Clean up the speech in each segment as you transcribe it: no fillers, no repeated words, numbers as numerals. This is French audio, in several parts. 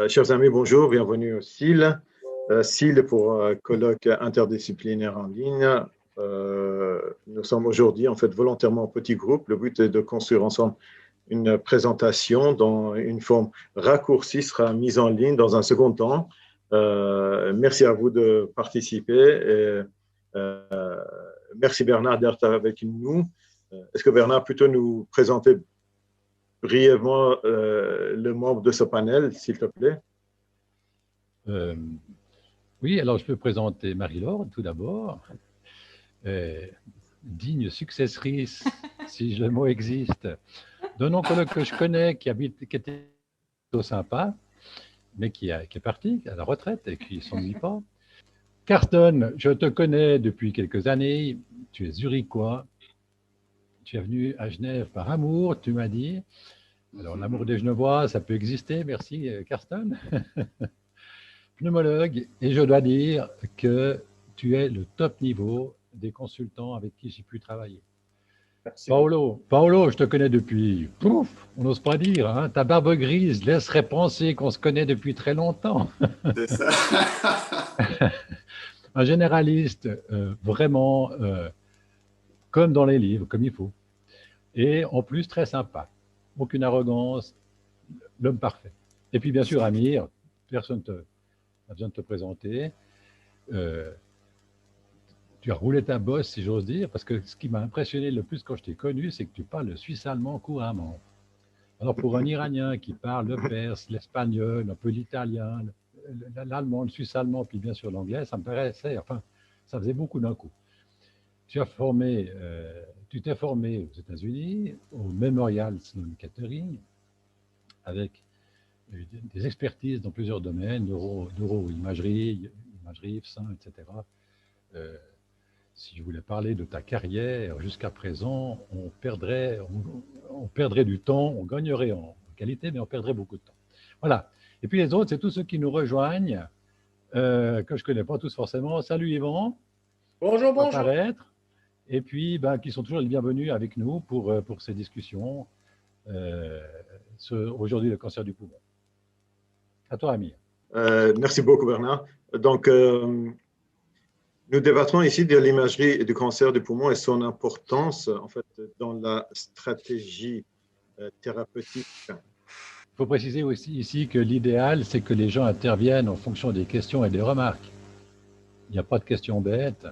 Chers amis, bonjour, bienvenue au CIL. CIL pour colloque interdisciplinaire en ligne. Nous sommes aujourd'hui en fait volontairement en petit groupe. Le but est de construire ensemble une présentation dont une forme raccourcie sera mise en ligne dans un second temps. Merci à vous de participer. Merci Bernard d'être avec nous. Est-ce que Bernard peut nous présenter brièvement le membre de ce panel, s'il te plaît? Oui, alors je peux présenter Marie-Laure tout d'abord, digne successrice, si le mot existe, d'un oncologue que je connais qui était plutôt sympa, mais qui est parti à la retraite et qui ne s'ennuie pas. Carsten, je te connais depuis quelques années, tu es zurichois, tu es venu à Genève par amour, tu m'as dit. Alors l'amour des Genevois, ça peut exister, merci Carsten. Pneumologue, et je dois dire que tu es le top niveau des consultants avec qui j'ai pu travailler. Merci. Paolo, je te connais depuis, pouf, on n'ose pas dire, hein, ta barbe grise laisserait penser qu'on se connaît depuis très longtemps. C'est ça. Un généraliste, vraiment, comme dans les livres, comme il faut. Et en plus, très sympa. Aucune arrogance, l'homme parfait. Et puis, bien sûr, Amir, personne n'a besoin de te présenter. Tu as roulé ta bosse, si j'ose dire, parce que ce qui m'a impressionné le plus quand je t'ai connu, c'est que tu parles le suisse-allemand couramment. Alors, pour un Iranien qui parle le perse, l'espagnol, un peu l'italien, l'allemand, le suisse-allemand, puis bien sûr l'anglais, ça me paraissait, enfin, ça faisait beaucoup d'un coup. Tu t'es formé aux États-Unis, au Memorial Sloan Kettering, avec des expertises dans plusieurs domaines, neuroimagerie, imagerie, sein, etc. Si je voulais parler de ta carrière, jusqu'à présent, on perdrait du temps, on gagnerait en qualité, mais on perdrait beaucoup de temps. Voilà. Et puis les autres, c'est tous ceux qui nous rejoignent, que je ne connais pas tous forcément. Salut Yvan. Bonjour, bonjour. Apparaître. Et puis, qui sont toujours les bienvenus avec nous pour ces discussions. Aujourd'hui, le cancer du poumon. À toi, Amir. Merci beaucoup, Bernard. Donc, nous débattons ici de l'imagerie et du cancer du poumon et son importance, en fait, dans la stratégie thérapeutique. Il faut préciser aussi ici que l'idéal, c'est que les gens interviennent en fonction des questions et des remarques. Il n'y a pas de questions bêtes.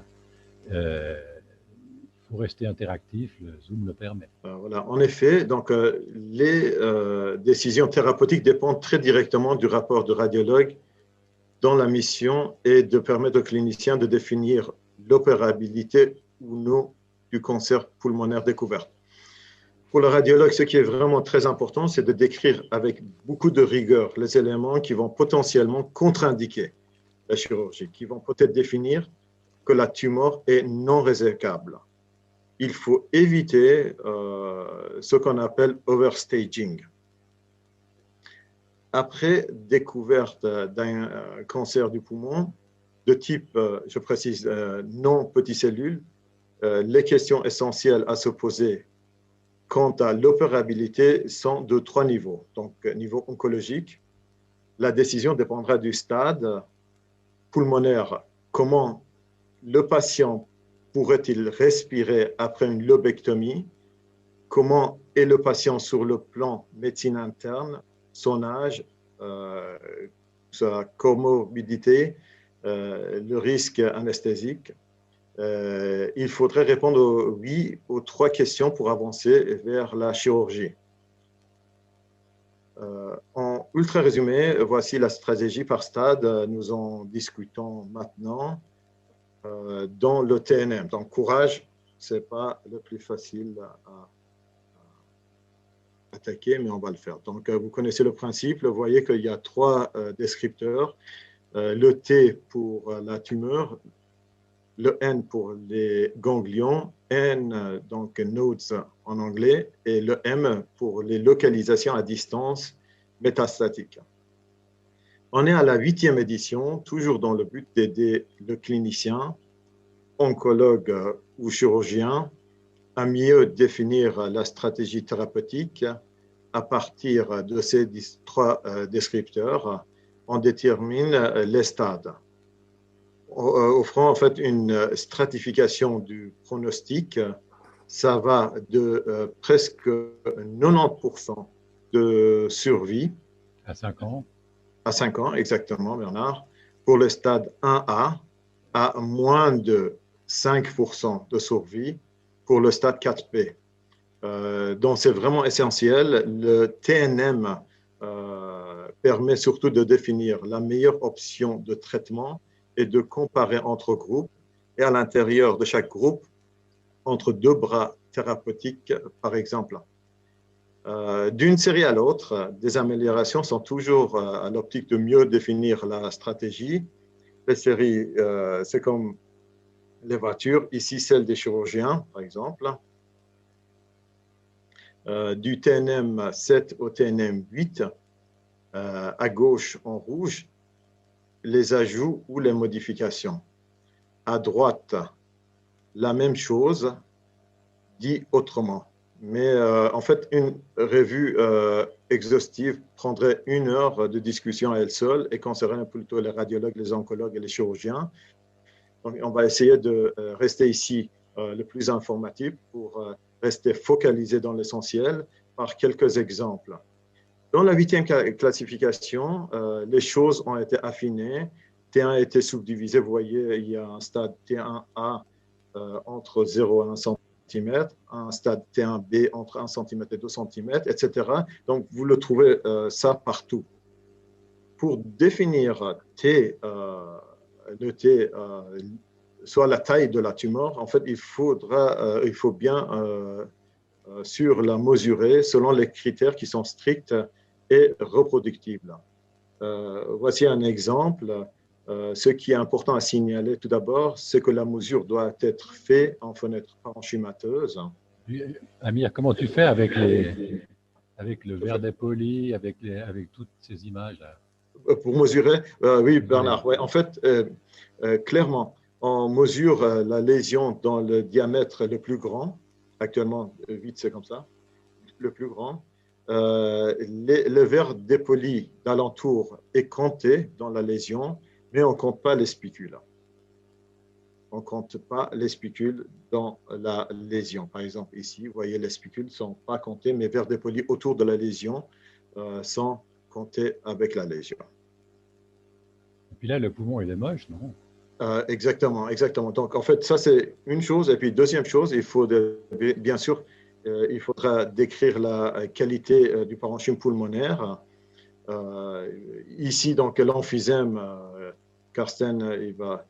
Il faut rester interactif, le Zoom le permet. Voilà. En effet, donc, les décisions thérapeutiques dépendent très directement du rapport du radiologue dont la mission est de permettre aux cliniciens de définir l'opérabilité ou non du cancer pulmonaire découvert. Pour le radiologue, ce qui est vraiment très important, c'est de décrire avec beaucoup de rigueur les éléments qui vont potentiellement contre-indiquer la chirurgie, qui vont peut-être définir que la tumeur est non résécable. Il faut éviter ce qu'on appelle overstaging. Après découverte d'un cancer du poumon, de type, je précise, non petite cellule, les questions essentielles à se poser quant à l'opérabilité sont de 3 niveaux. Donc, niveau oncologique, la décision dépendra du stade pulmonaire. Comment le patient pourrait-il respirer après une lobectomie? Comment est le patient sur le plan médecine interne, son âge, sa comorbidité, le risque anesthésique? Il faudrait répondre oui aux 3 questions pour avancer vers la chirurgie. En ultra résumé, voici la stratégie par stade. Nous en discutons maintenant dans le TNM. Donc, courage, ce n'est pas le plus facile à attaquer, mais on va le faire. Donc, vous connaissez le principe. Vous voyez qu'il y a 3 descripteurs. Le T pour la tumeur, le N pour les ganglions, N, donc nodes en anglais, et le M pour les localisations à distance métastatiques. On est à la 8e édition, toujours dans le but d'aider le clinicien, oncologue ou chirurgien à mieux définir la stratégie thérapeutique à partir de ces 3 descripteurs on détermine les stades, offrant en fait une stratification du pronostic. Ça va de presque 90% de survie À 5 ans. à 5 ans, exactement, Bernard, pour le stade 1A, à moins de 5% de survie pour le stade 4B. Donc, c'est vraiment essentiel. Le TNM permet surtout de définir la meilleure option de traitement et de comparer entre groupes et à l'intérieur de chaque groupe entre deux bras thérapeutiques, par exemple. D'une série à l'autre, des améliorations sont toujours à l'optique de mieux définir la stratégie. Les séries, c'est comme les voitures, ici celle des chirurgiens, par exemple. Du TNM 7 au TNM 8, à gauche en rouge, les ajouts ou les modifications. À droite, la même chose, dit autrement. Mais en fait, une revue exhaustive prendrait 1 heure de discussion à elle seule et concernerait plutôt les radiologues, les oncologues et les chirurgiens. Donc, on va essayer de rester ici le plus informatif pour rester focalisé dans l'essentiel par quelques exemples. Dans la 8e classification, les choses ont été affinées. T1 a été subdivisé. Vous voyez, il y a un stade T1A entre 0 et 1 cm, un stade T1B entre 1 cm et 2 cm, etc. Donc, vous le trouvez ça partout. Pour définir le T, soit la taille de la tumeur, en fait, il faut bien sur la mesurer selon les critères qui sont stricts et reproductibles. Voici un exemple. Ce qui est important à signaler tout d'abord, c'est que la mesure doit être faite en fenêtre parenchymateuse. Amir, comment tu fais avec le verre dépoli, avec toutes ces images-là? Pour mesurer, oui, Bernard, ouais, en fait, clairement, on mesure la lésion dans le diamètre le plus grand. Actuellement, 8, c'est comme ça, le plus grand. Le verre dépoli d'alentour est compté dans la lésion, mais on ne compte pas les spicules. On ne compte pas les spicules dans la lésion. Par exemple, ici, vous voyez, les spicules ne sont pas comptés, mais verres dépolis autour de la lésion sont comptés avec la lésion. Et puis là, le poumon, il est moche, non? Exactement, exactement. Donc, en fait, ça, c'est une chose. Et puis, deuxième chose, bien sûr, il faudra décrire la qualité du parenchyme pulmonaire. Ici, donc, l'emphysème, Karsten, il va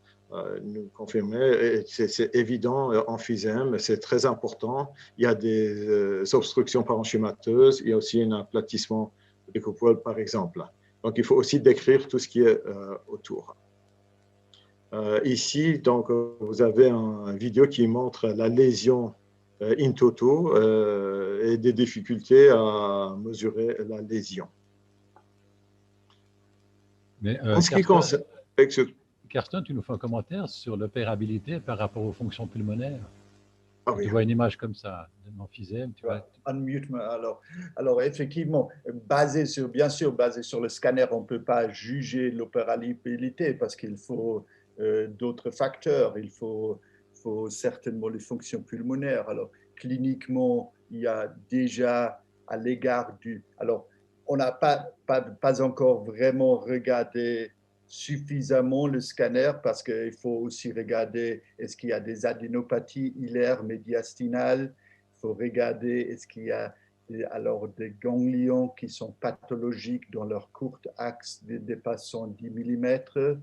nous confirmer, c'est évident, emphysème, c'est très important. Il y a des obstructions parenchymateuses, il y a aussi un aplatissement des coupoles, par exemple. Donc, il faut aussi décrire tout ce qui est autour. Ici, donc, vous avez une vidéo qui montre la lésion in toto et des difficultés à mesurer la lésion. Mais En ce qui concerne... Karsten, tu nous fais un commentaire sur l'opérabilité par rapport aux fonctions pulmonaires. Ah oui. Tu vois une image comme ça, d'un emphysème, tu vois. Unmute. Alors, effectivement, bien sûr, basé sur le scanner, on ne peut pas juger l'opérabilité parce qu'il faut d'autres facteurs. Il faut certainement les fonctions pulmonaires. Alors, cliniquement, il y a déjà à l'égard du... Alors, on n'a pas encore vraiment regardé suffisamment le scanner parce qu'il faut aussi regarder est-ce qu'il y a des adénopathies hilaires médiastinales. Il faut regarder est-ce qu'il y a alors des ganglions qui sont pathologiques dans leur court axe dépassant 10 mm.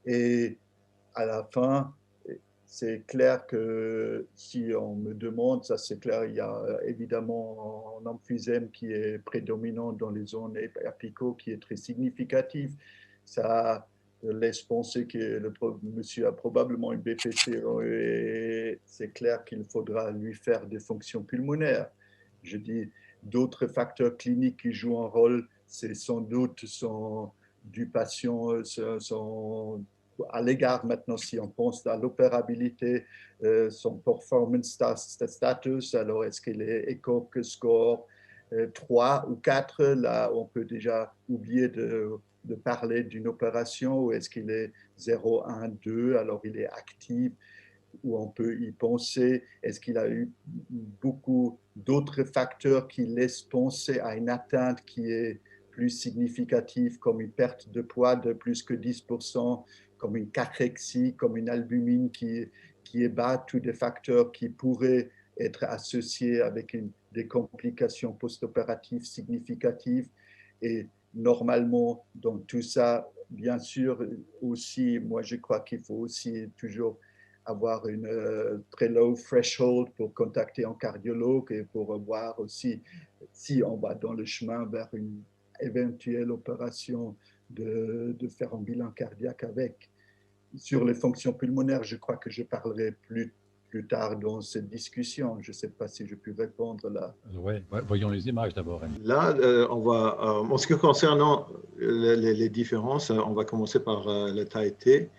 Et à la fin, c'est clair que si on me demande, ça c'est clair, il y a évidemment un emphysème qui est prédominant dans les zones apicaux qui est très significatif. Ça laisse penser que le monsieur a probablement une BPC et c'est clair qu'il faudra lui faire des fonctions pulmonaires. Je dis d'autres facteurs cliniques qui jouent un rôle, c'est sans doute du patient, à l'égard maintenant, si on pense à l'opérabilité, son performance status, alors est-ce qu'il est ECOG score, 3 ou 4, là, on peut déjà oublier de parler d'une opération, ou est-ce qu'il est 0, 1, 2, alors il est actif, ou on peut y penser, est-ce qu'il a eu beaucoup d'autres facteurs qui laissent penser à une atteinte qui est plus significative, comme une perte de poids de plus que 10%, comme une cachexie, comme une albumine qui est bas, tous des facteurs qui pourraient être associés avec des complications post-opératives significatives. Et normalement, dans tout ça, bien sûr, aussi, moi je crois qu'il faut aussi toujours avoir une très low threshold pour contacter un cardiologue et pour voir aussi si on va dans le chemin vers une éventuelle opération de faire un bilan cardiaque avec. Sur les fonctions pulmonaires, je crois que je parlerai plus tard dans cette discussion. Je ne sais pas si je peux répondre là. Ouais, voyons les images d'abord. Là, on va, en ce qui concerne les différences, on va commencer par la taille T.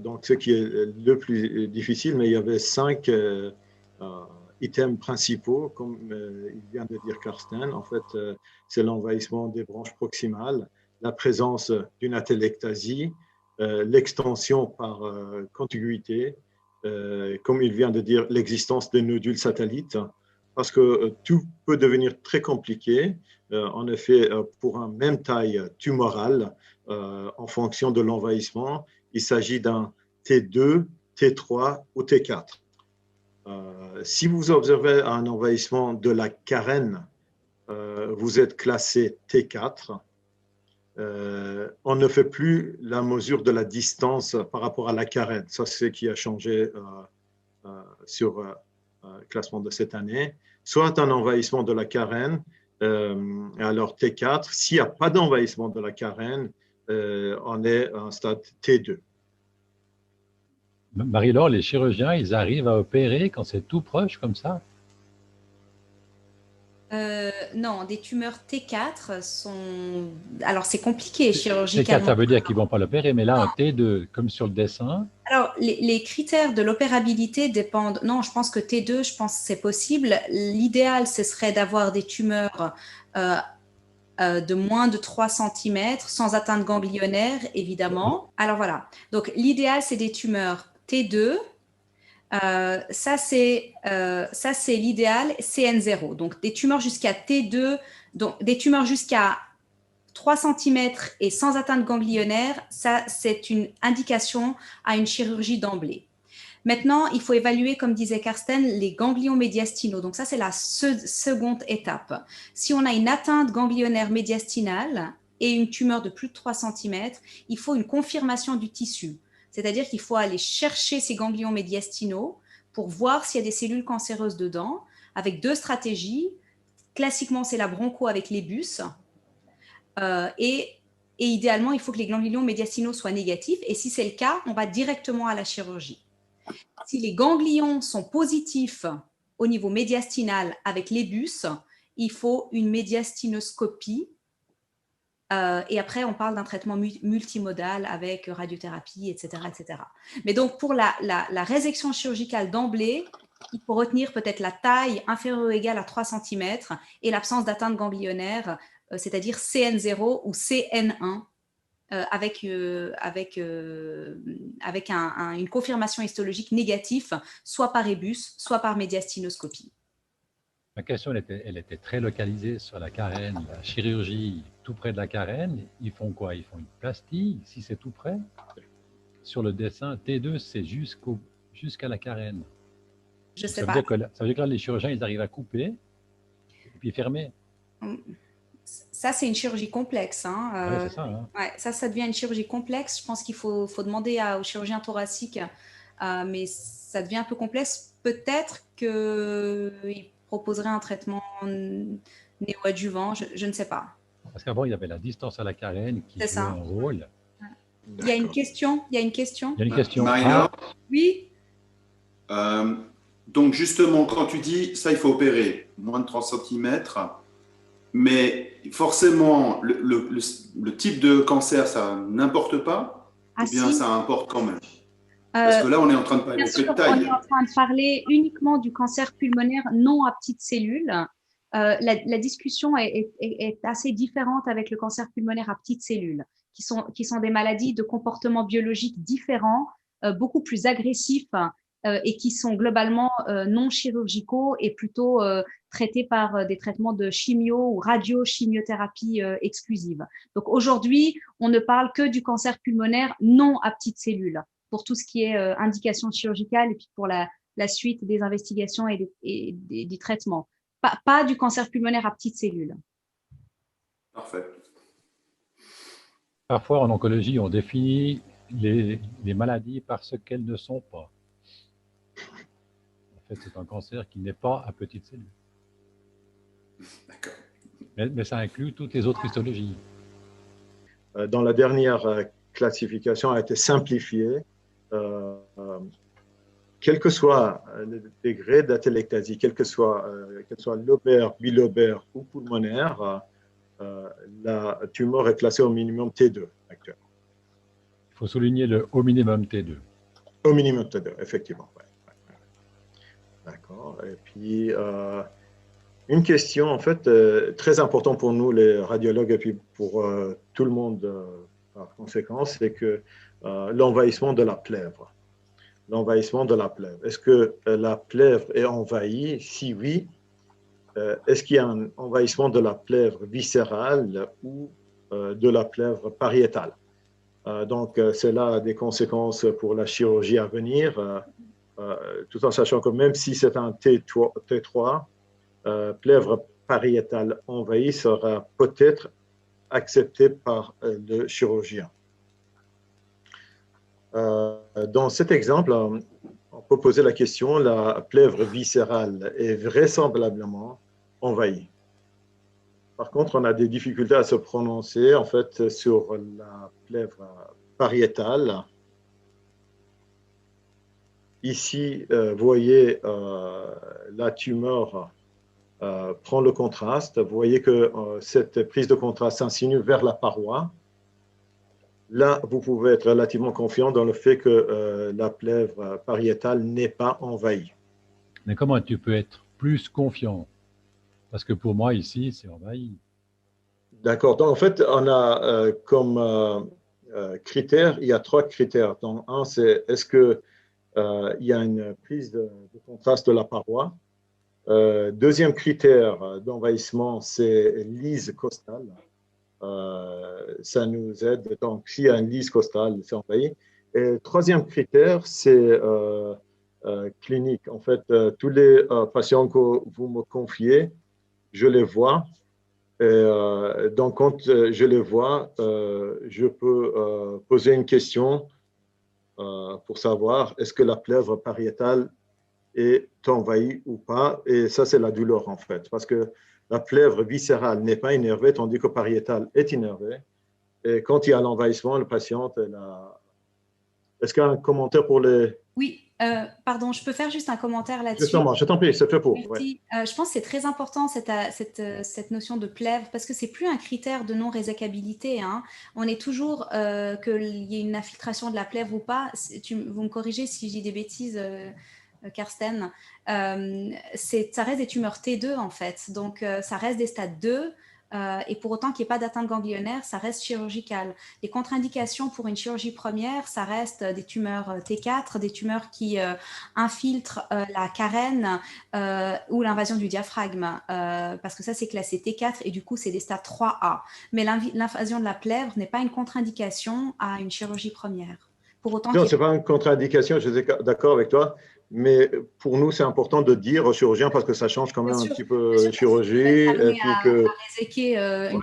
Donc, ce qui est le plus difficile, mais il y avait 5 items principaux, comme il vient de dire Karsten. En fait, c'est l'envahissement des branches proximales, la présence d'une atélectasie, l'extension par contiguïté, comme il vient de dire, l'existence de nodules satellites, parce que tout peut devenir très compliqué, en effet, pour une même taille tumorale, en fonction de l'envahissement. Il s'agit d'un T2, T3 ou T4. Si vous observez un envahissement de la carène, vous êtes classé T4. On ne fait plus la mesure de la distance par rapport à la carène. Ça, c'est ce qui a changé sur le classement de cette année. Soit un envahissement de la carène, alors T4. S'il n'y a pas d'envahissement de la carène, on est à un stade T2. Marie-Laure, les chirurgiens, ils arrivent à opérer quand c'est tout proche comme ça? Non, des tumeurs T4 sont... Alors, c'est compliqué T4, chirurgicalement. ça veut dire qu'ils ne vont pas l'opérer, mais là, un T2, comme sur le dessin. Alors, les critères de l'opérabilité dépendent... Non, je pense que T2, je pense que c'est possible. L'idéal, ce serait d'avoir des tumeurs de moins de 3 cm, sans atteinte ganglionnaire, évidemment. Alors, voilà. Donc, l'idéal, c'est des tumeurs T2. Ça, c'est l'idéal CN0. Donc, des tumeurs jusqu'à T2, donc des tumeurs jusqu'à 3 cm et sans atteinte ganglionnaire, ça, c'est une indication à une chirurgie d'emblée. Maintenant, il faut évaluer, comme disait Karsten, les ganglions médiastinaux. Donc, ça, c'est la seconde étape. Si on a une atteinte ganglionnaire médiastinale et une tumeur de plus de 3 cm, il faut une confirmation du tissu. C'est-à-dire qu'il faut aller chercher ces ganglions médiastinaux pour voir s'il y a des cellules cancéreuses dedans, avec 2 stratégies. Classiquement, c'est la broncho avec les bus. Et idéalement, il faut que les ganglions médiastinaux soient négatifs. Et si c'est le cas, on va directement à la chirurgie. Si les ganglions sont positifs au niveau médiastinal avec les bus, il faut une médiastinoscopie. Et après, on parle d'un traitement multimodal avec radiothérapie, etc., etc. Mais donc, pour la résection chirurgicale d'emblée, il faut retenir peut-être la taille inférieure ou égale à 3 cm et l'absence d'atteinte ganglionnaire, c'est-à-dire CN0 ou CN1, avec une confirmation histologique négative, soit par ébus, soit par médiastinoscopie. Ma question, elle était très localisée sur la carène, la chirurgie tout près de la carène. Ils font quoi? Ils font une plastie, si c'est tout près. Sur le dessin, T2, c'est jusqu'à la carène. Je sais ça pas. Veut dire que ça veut dire que là, les chirurgiens, ils arrivent à couper et puis fermer. Ça, c'est une chirurgie complexe. Hein. Ouais, c'est ça. Hein. Ouais, ça devient une chirurgie complexe. Je pense qu'il faut demander aux chirurgiens thoraciques, mais ça devient un peu complexe. Peut-être qu'ils proposeraient un traitement néoadjuvant, je ne sais pas. Parce qu'avant, il y avait la distance à la carène qui jouait un rôle. Il y a une question. Il y a une question. Marie-Laure, oui. Donc justement, quand tu dis ça, il faut opérer moins de 3 cm, mais forcément, le type de cancer, ça n'importe pas, ou bien si. ça importe quand même? Parce que là, on est en train de parler Bien sûr, de taille. on est en train de parler uniquement du cancer pulmonaire non à petites cellules. la discussion est assez différente avec le cancer pulmonaire à petites cellules, qui sont des maladies de comportement biologique différents, beaucoup plus agressifs et qui sont globalement non chirurgicaux et plutôt traités par des traitements de chimio ou radiochimiothérapie exclusive. Donc aujourd'hui, on ne parle que du cancer pulmonaire non à petites cellules pour tout ce qui est indication chirurgicale et puis pour la suite des investigations et des traitements. Pas du cancer pulmonaire à petites cellules. Parfait. Parfois, en oncologie, on définit les maladies par ce qu'elles ne sont pas. En fait, c'est un cancer qui n'est pas à petites cellules. D'accord. Mais ça inclut toutes les autres histologies. Dans la dernière classification a été simplifiée. Quel que soit le degré d'atélectasie, quel que soit lobaire, bilobaire ou pulmonaire, la tumeur est classée au minimum T2 actuellement. Il faut souligner le au minimum T2. Au minimum T2, effectivement. Ouais. D'accord. Et puis, une question, en fait, très importante pour nous, les radiologues, et puis pour tout le monde par conséquent, c'est que l'envahissement de la plèvre. L'envahissement de la plèvre. Est-ce que la plèvre est envahie? Si oui, est-ce qu'il y a un envahissement de la plèvre viscérale ou de la plèvre pariétale? Donc, cela a des conséquences pour la chirurgie à venir, tout en sachant que même si c'est un T3, plèvre pariétale envahie sera peut-être acceptée par le chirurgien. Dans cet exemple, on peut poser la question, la plèvre viscérale est vraisemblablement envahie. Par contre, on a des difficultés à se prononcer en fait sur la plèvre pariétale. Ici, vous voyez la tumeur prend le contraste. Vous voyez que cette prise de contraste s'insinue vers la paroi. Là, vous pouvez être relativement confiant dans le fait que la plèvre pariétale n'est pas envahie. Mais comment tu peux être plus confiant? Parce que pour moi, ici, c'est envahi. D'accord. Donc, en fait, on a comme critères, il y a 3 critères. Donc, un, c'est est-ce qu'il y a une prise de contraste de la paroi? Deuxième critère d'envahissement, c'est lise costale. Ça nous aide. Donc, s'il y a une lise costale, c'est envahi. Et troisième critère, c'est clinique. En fait, tous les patients que vous me confiez, je les vois. Et, donc, quand je les vois, je peux poser une question pour savoir est-ce que la plèvre pariétale est envahie ou pas. Et ça, c'est la douleur, en fait, parce que la plèvre viscérale n'est pas innervée, tandis que pariétale est innervée. Et quand il y a l'envahissement, le patient, est-ce qu'il y a un commentaire pour les… Oui, pardon, je peux faire juste un commentaire là-dessus. Justement, je t'en prie, c'est fait pour. Ouais. Je pense que c'est très important cette notion de plèvre parce que c'est plus un critère de non-résecabilité. Hein. On est toujours qu'il y ait une infiltration de la plèvre ou pas. Vous me corrigez si je dis des bêtises, Karsten. Ça reste des tumeurs T2 en fait. Donc, ça reste des stades 2. Et pour autant qu'il n'y ait pas d'atteinte ganglionnaire, ça reste chirurgical. Les contre-indications pour une chirurgie première, ça reste des tumeurs T4, des tumeurs qui infiltrent la carène ou l'invasion du diaphragme, parce que ça, c'est classé T4 et du coup, c'est des stades 3A. Mais l'invasion de la plèvre n'est pas une contre-indication à une chirurgie première. Pour autant non, ce n'est pas une contre-indication, je suis d'accord avec toi. Mais pour nous, c'est important de dire aux chirurgiens parce que ça change quand même un petit peu la chirurgie. Et puis que, je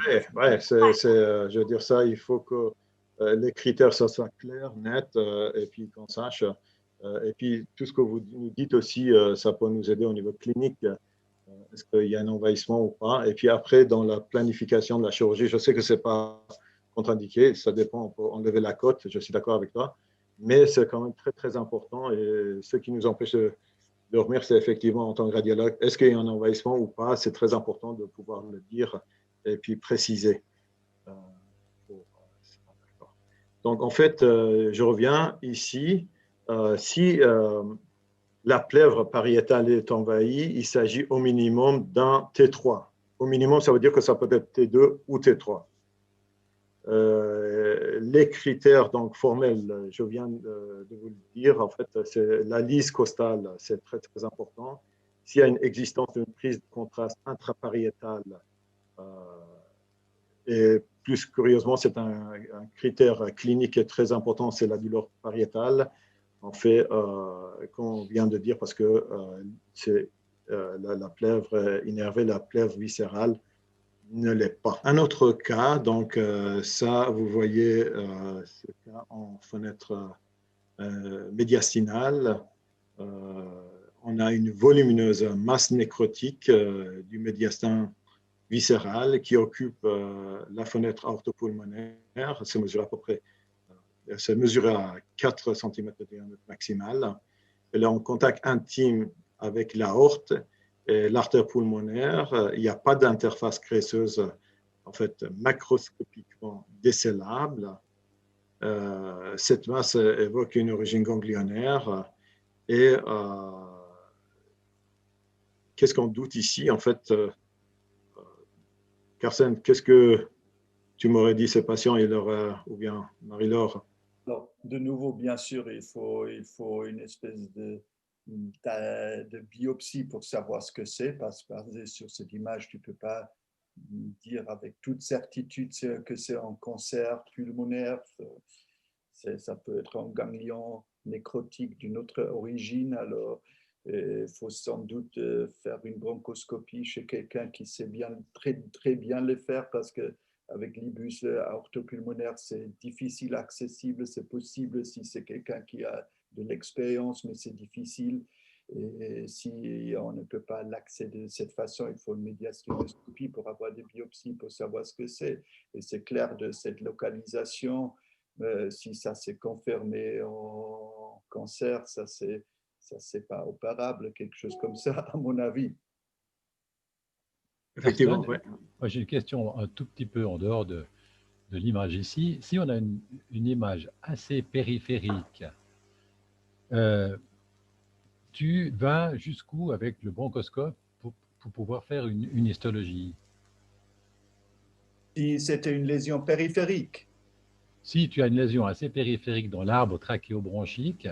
veux dire ça, il faut que les critères soient clairs, nets, et puis qu'on sache. Et puis tout ce que vous nous dites aussi, ça peut nous aider au niveau clinique. Est-ce qu'il y a un envahissement ou pas? Et puis après, dans la planification de la chirurgie, je sais que ce n'est pas contre-indiqué, ça dépend, on peut enlever la cote, je suis d'accord avec toi. Mais c'est quand même très, très important. Et ce qui nous empêche de dormir, c'est effectivement, en tant que radiologue, est-ce qu'il y a un envahissement ou pas? C'est très important de pouvoir le dire et puis préciser. Donc, en fait, je reviens ici. Si la plèvre pariétale est envahie, il s'agit au minimum d'un T3. Au minimum, ça veut dire que ça peut être T2 ou T3. Les critères donc, formels, je viens de vous le dire, en fait, c'est la lise costale, c'est très, très important. S'il y a une existence d'une prise de contraste intrapariétale, et plus curieusement, c'est un critère clinique très important, c'est la douleur pariétale. En fait, qu'on vient de dire, parce que c'est la plèvre innervée, la plèvre viscérale ne l'est pas. Un autre cas, donc ça, vous voyez ce cas en fenêtre médiastinale. On a une volumineuse masse nécrotique du médiastin viscéral qui occupe la fenêtre aortopulmonaire. C'est mesuré à peu près, c'est mesuré à 4 cm de diamètre maximal. Elle est en contact intime avec l'aorte et l'artère pulmonaire. Il n'y a pas d'interface graisseuse en fait macroscopiquement décélable. Cette masse évoque une origine ganglionnaire et qu'est-ce qu'on doute ici en fait? Carsten, qu'est-ce que tu m'aurais dit ces patients ou bien Marie-Laure? Alors, de nouveau, bien sûr, il faut une espèce de biopsie pour savoir ce que c'est, parce que basé sur cette image, tu ne peux pas dire avec toute certitude que c'est un cancer pulmonaire. Ça peut être un ganglion nécrotique d'une autre origine. Alors, il faut sans doute faire une bronchoscopie chez quelqu'un qui sait très, très bien le faire, parce qu'avec l'ibus aortopulmonaire, c'est difficile accessible. C'est possible si c'est quelqu'un qui a de l'expérience, mais c'est difficile. Et si on ne peut pas l'accéder de cette façon, il faut une médiastinoscopie pour avoir des biopsies, pour savoir ce que c'est. Et c'est clair de cette localisation, si ça s'est confirmé en cancer, ça c'est pas opérable, quelque chose comme ça, à mon avis. Effectivement, Carsten, oui. moi j'ai une question un tout petit peu en dehors de l'image ici. Si on a une image assez périphérique, tu vas jusqu'où avec le bronchoscope pour pouvoir faire une histologie? Si c'était une lésion périphérique. Si tu as une lésion assez périphérique dans l'arbre trachéobronchique,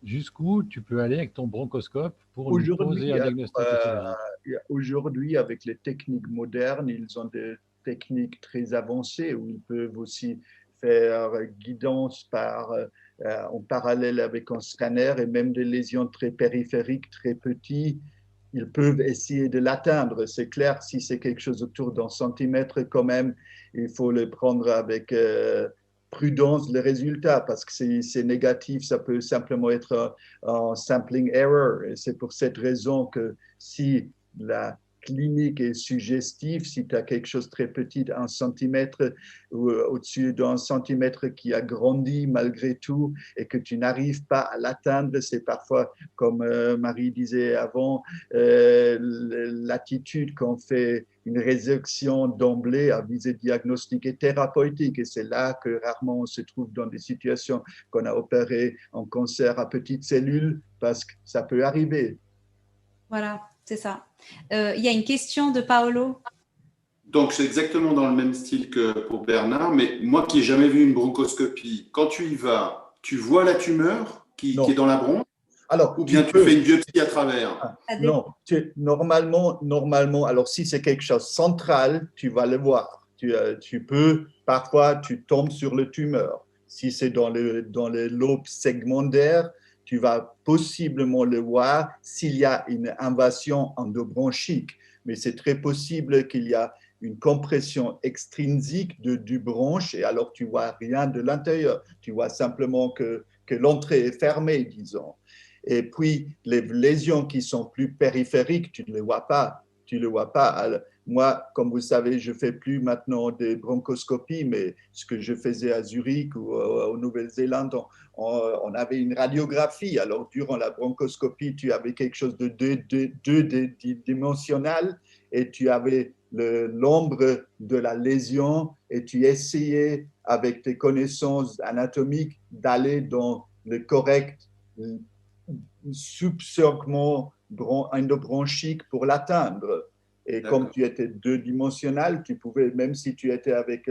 jusqu'où tu peux aller avec ton bronchoscope pour nous poser un diagnostic épidémique? Aujourd'hui, avec les techniques modernes, ils ont des techniques très avancées où ils peuvent aussi faire guidance en parallèle avec un scanner, et même des lésions très périphériques, très petites, ils peuvent essayer de l'atteindre. C'est clair, si c'est quelque chose autour d'un centimètre, quand même, il faut le prendre avec prudence, les résultats, parce que si c'est négatif, ça peut simplement être un sampling error. Et c'est pour cette raison que si la clinique est suggestive, si tu as quelque chose de très petit, 1 centimètre ou au-dessus d'1 centimètre qui a grandi malgré tout et que tu n'arrives pas à l'atteindre, c'est parfois, comme Marie disait avant, l'attitude qu'on fait une résection d'emblée à visée diagnostique et thérapeutique. Et c'est là que rarement on se trouve dans des situations qu'on a opéré en cancer à petites cellules, parce que ça peut arriver. Voilà, c'est ça. Il y a une question de Paolo. Donc, c'est exactement dans le même style que pour Bernard, mais moi qui n'ai jamais vu une bronchoscopie, quand tu y vas, tu vois la tumeur qui est dans la bronche, alors, ou bien tu fais une biopsie à travers? Non, normalement, alors si c'est quelque chose de central, tu vas le voir. Tu peux, parfois, tu tombes sur le tumeur. Si c'est dans le lobe segmentaire, tu vas possiblement le voir s'il y a une invasion endobronchique. Mais c'est très possible qu'il y a une compression extrinsique du bronche, et alors tu vois rien de l'intérieur. Tu vois simplement que l'entrée est fermée, disons. Et puis, les lésions qui sont plus périphériques, tu ne les vois pas. Tu ne les vois pas. Alors, moi, comme vous savez, je ne fais plus maintenant des bronchoscopies, mais ce que je faisais à Zurich ou en Nouvelle-Zélande, on avait une radiographie. Alors, durant la bronchoscopie, tu avais quelque chose de deux-dimensionnel, et tu avais l'ombre de la lésion, et tu essayais, avec tes connaissances anatomiques, d'aller dans le correct subsegment endobronchique pour l'atteindre. Et comme tu étais deux-dimensionnel, tu pouvais, même si tu étais avec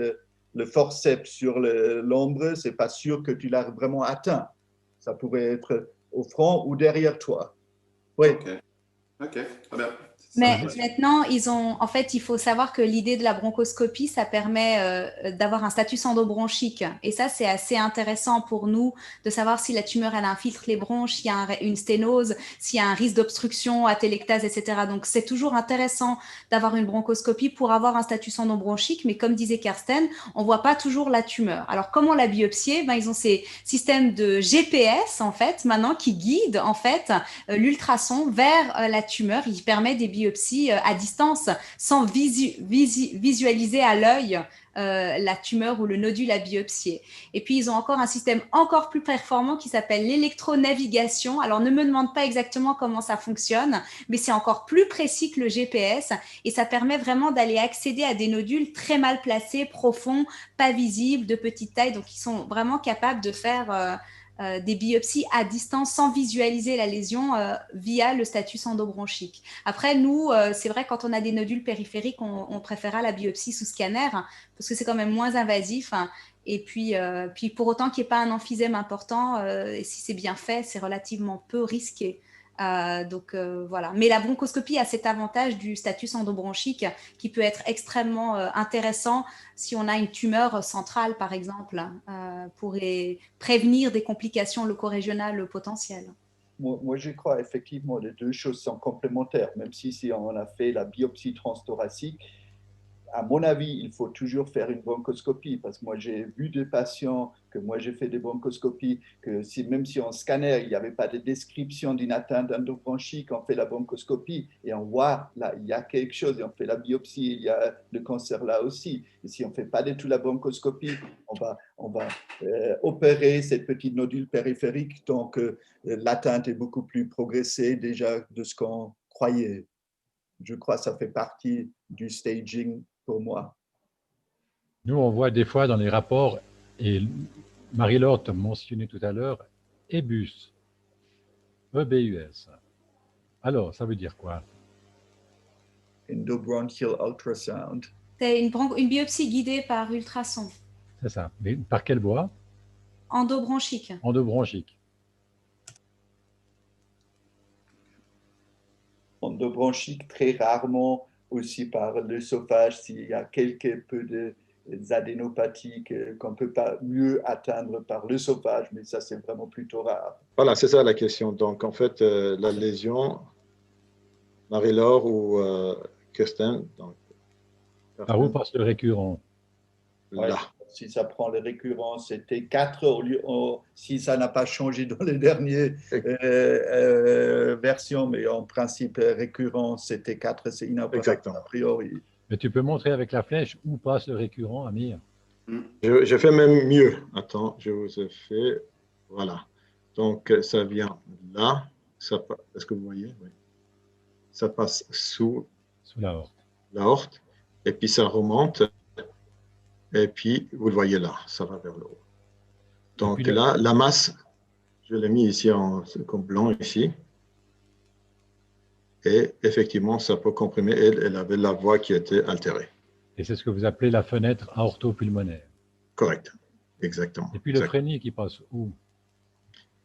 le forceps sur l'ombre, c'est pas sûr que tu l'as vraiment atteint. Ça pouvait être au front ou derrière toi. Oui. Ok, très bien. Mais maintenant, en fait, il faut savoir que l'idée de la bronchoscopie, ça permet d'avoir un status endobronchique. Et ça, c'est assez intéressant pour nous de savoir si la tumeur, elle infiltre les bronches, s'il y a une sténose, s'il y a un risque d'obstruction, atélectase, etc. Donc, c'est toujours intéressant d'avoir une bronchoscopie pour avoir un status endobronchique. Mais comme disait Kersten, on voit pas toujours la tumeur. Alors, comment la biopsier? Ils ont ces systèmes de GPS, en fait, maintenant, qui guident, en fait, l'ultrason vers la tumeur. Il permet des biopsies à distance sans visualiser à l'œil la tumeur ou le nodule à biopsier. Et puis, ils ont encore un système encore plus performant qui s'appelle l'électronavigation. Alors, ne me demande pas exactement comment ça fonctionne, mais c'est encore plus précis que le GPS et ça permet vraiment d'aller accéder à des nodules très mal placés, profonds, pas visibles, de petite taille. Donc, ils sont vraiment capables de faire des biopsies à distance sans visualiser la lésion via le status endobronchique. Après, nous, c'est vrai, quand on a des nodules périphériques, on préférera la biopsie sous scanner parce que c'est quand même moins invasif. Et puis pour autant qu'il n'y ait pas un emphysème important, et si c'est bien fait, c'est relativement peu risqué. Voilà. Mais la bronchoscopie a cet avantage du status endobronchique qui peut être extrêmement intéressant si on a une tumeur centrale, par exemple, pour prévenir des complications loco-régionales potentielles. Moi, je crois effectivement les deux choses sont complémentaires, même si on a fait la biopsie transthoracique. À mon avis, il faut toujours faire une bronchoscopie parce que moi, j'ai vu des patients que moi, j'ai fait des bronchoscopies que même si on scannait, il n'y avait pas de description d'une atteinte endobronchique, on fait la bronchoscopie et on voit là, il y a quelque chose et on fait la biopsie, il y a le cancer là aussi. Et si on ne fait pas du tout la bronchoscopie, on va opérer cette petite nodule périphérique, donc l'atteinte est beaucoup plus progressée déjà de ce qu'on croyait. Je crois que ça fait partie du staging pour moi. Nous, on voit des fois dans les rapports, et Marie-Laure t'a mentionné tout à l'heure, EBUS. EBUS. Alors, ça veut dire quoi? Endobronchial ultrasound. C'est une biopsie guidée par ultrason. C'est ça. Mais par quelle voie? Endobronchique. Endobronchique. Endobronchique, très rarement aussi par l'œsophage, s'il y a quelque peu d'adénopathie qu'on ne peut pas mieux atteindre par l'œsophage, mais ça, c'est vraiment plutôt rare. Voilà, c'est ça la question. Donc, en fait, la lésion, Marie-Laure ou Kirsten, donc, Par où passe le récurrent? là. Ouais, si ça prend les récurrents, c'était 4 au lieu, si ça n'a pas changé dans les dernières versions, mais en principe, récurrent, c'était 4, c'est inopérable a priori. Mais tu peux montrer avec la flèche où passe le récurrent, Amir? Je fais même mieux. Attends, je vous ai fait. Voilà. Donc, ça vient là. Est-ce que vous voyez? Oui. Ça passe sous l'aorte. Et puis, ça remonte. Et puis, vous le voyez là. Ça va vers le haut. Donc, là, la masse, je l'ai mis ici comme blanc ici. Et effectivement, ça peut comprimer. Elle avait la voie qui était altérée. Et c'est ce que vous appelez la fenêtre aortopulmonaire. Correct. Exactement. Et puis le phrénique, il passe où?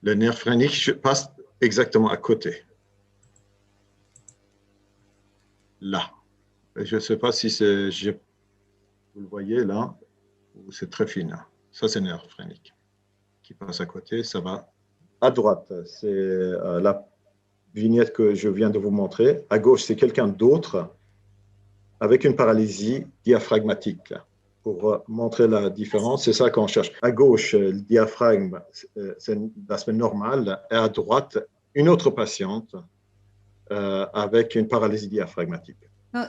Le nerf phrénique passe exactement à côté. Là. Je ne sais pas si c'est... Vous le voyez là, c'est très fin. Ça, c'est le nerf phrénique qui passe à côté. Ça va à droite. C'est la vignette que je viens de vous montrer. À gauche, c'est quelqu'un d'autre avec une paralysie diaphragmatique. Pour montrer la différence, c'est ça qu'on cherche. À gauche, le diaphragme, c'est l'aspect normal. Et à droite, une autre patiente avec une paralysie diaphragmatique.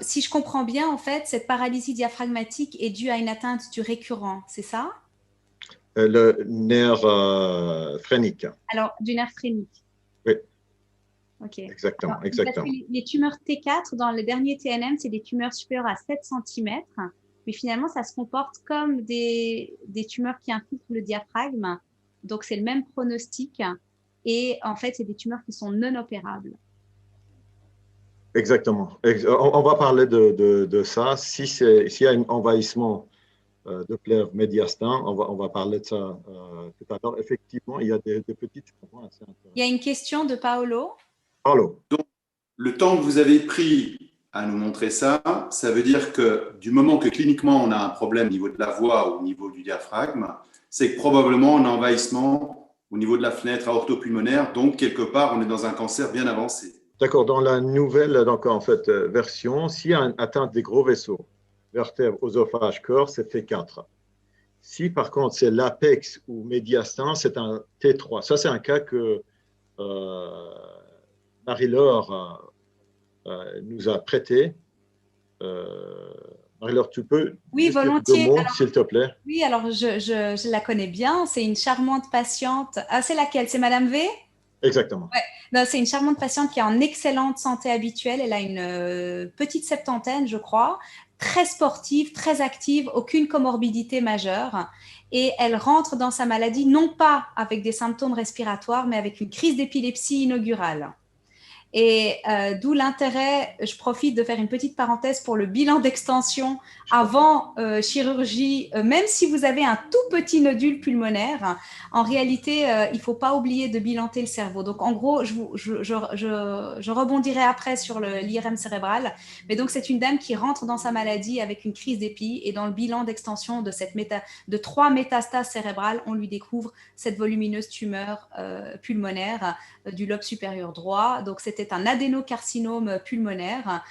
Si je comprends bien, en fait, cette paralysie diaphragmatique est due à une atteinte du récurrent, c'est ça? Le nerf phrénique. Alors, du nerf phrénique. Oui. Ok. Exactement. Alors, exactement. Les tumeurs T4, dans le dernier TNM, c'est des tumeurs supérieures à 7 cm. Mais finalement, ça se comporte comme des tumeurs qui infiltrent le diaphragme. Donc, c'est le même pronostic. Et en fait, c'est des tumeurs qui sont non opérables. Exactement. On va parler de ça. S'il y a un envahissement de plèvre médiastin, on va parler de ça tout à l'heure. Effectivement, il y a des petits changements assez intéressants. Il y a une question de Paolo. Paolo. Donc, le temps que vous avez pris à nous montrer ça, ça veut dire que du moment que cliniquement on a un problème au niveau de la voix ou au niveau du diaphragme, c'est que probablement on a un envahissement au niveau de la fenêtre aortopulmonaire, donc quelque part on est dans un cancer bien avancé. D'accord, dans la nouvelle donc, en fait, version, s'il y a une atteinte des gros vaisseaux, vertèbres, oesophage, corps, c'est T4. Si par contre c'est l'apex ou médiastin, c'est un T3. Ça, c'est un cas que Marie-Laure nous a prêté. Marie-Laure, tu peux Oui, juste dire volontiers. deux mots, Alors, s'il te plaît? oui, alors je la connais bien. C'est une charmante patiente. Ah, c'est laquelle? C'est Madame V? Exactement. Ouais. Non, c'est une charmante patiente qui est en excellente santé habituelle. Elle a une petite septantaine, je crois, très sportive, très active, aucune comorbidité majeure. Et elle rentre dans sa maladie, non pas avec des symptômes respiratoires, mais avec une crise d'épilepsie inaugurale. Et d'où l'intérêt, je profite de faire une petite parenthèse pour le bilan d'extension avant chirurgie, même si vous avez un tout petit nodule pulmonaire, en réalité, il ne faut pas oublier de bilanter le cerveau. Donc en gros, je rebondirai après sur l'IRM cérébral, mais donc c'est une dame qui rentre dans sa maladie avec une crise d'épi et dans le bilan d'extension de 3 métastases cérébrales, on lui découvre cette volumineuse tumeur pulmonaire du lobe supérieur droit. Donc, c'était un adénocarcinome pulmonaire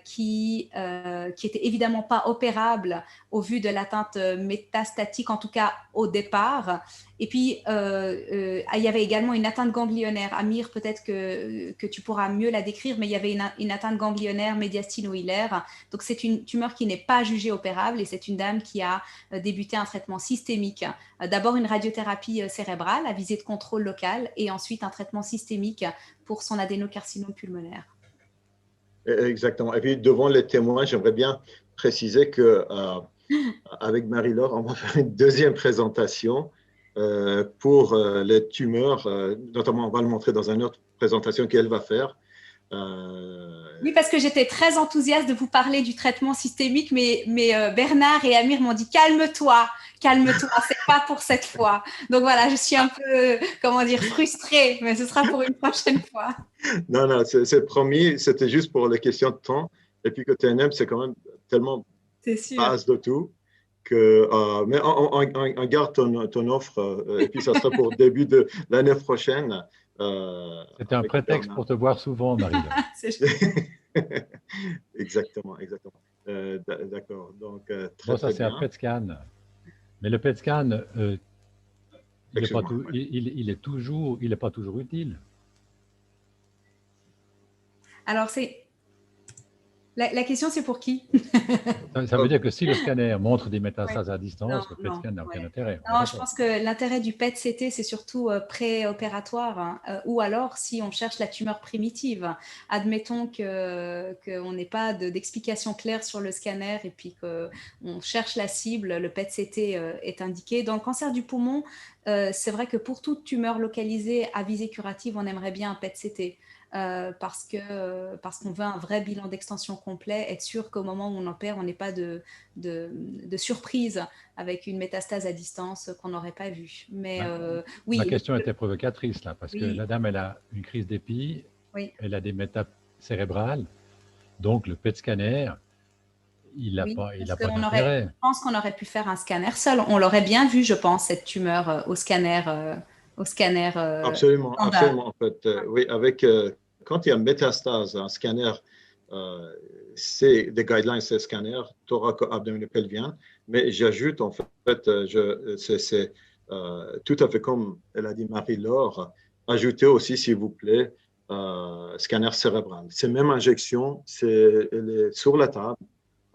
qui était évidemment pas opérable au vu de l'atteinte métastatique, en tout cas au départ. Et puis, il y avait également une atteinte ganglionnaire. Amir, peut-être que tu pourras mieux la décrire, mais il y avait une atteinte ganglionnaire médiastino-hilaire. Donc, c'est une tumeur qui n'est pas jugée opérable et c'est une dame qui a débuté un traitement systémique. D'abord, une radiothérapie cérébrale à visée de contrôle local et ensuite un traitement systémique pour son adénocarcinome pulmonaire. Exactement. Et puis, devant les témoins, j'aimerais bien préciser que avec Marie-Laure, on va faire une deuxième présentation pour les tumeurs. Notamment, on va le montrer dans une autre présentation qu'elle va faire. Oui, parce que j'étais très enthousiaste de vous parler du traitement systémique, mais Bernard et Amir m'ont dit calme-toi, c'est pas pour cette fois. Donc voilà, je suis un peu, comment dire, frustrée, mais ce sera pour une prochaine fois. Non, c'est promis, c'était juste pour les questions de temps. Et puis que TNM, c'est quand même tellement base de tout que. Mais on garde ton offre et puis ça sera pour début de l'année prochaine. C'était un prétexte pour te voir souvent, Marie-Laure. Exactement. D'accord. Donc, bon, ça, c'est un PET scan. Mais le PET scan, il n'est pas toujours utile. Alors, la question, c'est pour qui? Ça veut dire que si le scanner montre des métastases à distance, le PET scan n'a aucun intérêt. Non, je pense que l'intérêt du PET-CT, c'est surtout préopératoire, ou alors si on cherche la tumeur primitive. Admettons qu'on n'ait pas d'explication claire sur le scanner et puis qu'on cherche la cible, le PET-CT est indiqué. Dans le cancer du poumon, c'est vrai que pour toute tumeur localisée à visée curative, on aimerait bien un PET-CT. Parce qu'on veut un vrai bilan d'extension complet, être sûr qu'au moment où on opère, on n'ait pas de surprise avec une métastase à distance qu'on n'aurait pas vue. Mais oui. Ma question était provocatrice là, parce que la dame, elle a une crise d'épi, elle a des métastases cérébrales, donc le PET scanner, il n'a pas d'intérêt. Je pense qu'on aurait pu faire un scanner seul. On l'aurait bien vu, je pense, cette tumeur au scanner. Absolument. En fait, oui, quand il y a métastase, un scanner, c'est des guidelines, c'est scanner thoraco-abdominopelvien. Mais j'ajoute, en fait, c'est tout à fait comme elle a dit Marie-Laure, ajoutez aussi, s'il vous plaît, scanner cérébral. C'est même injection, elle est sur la table.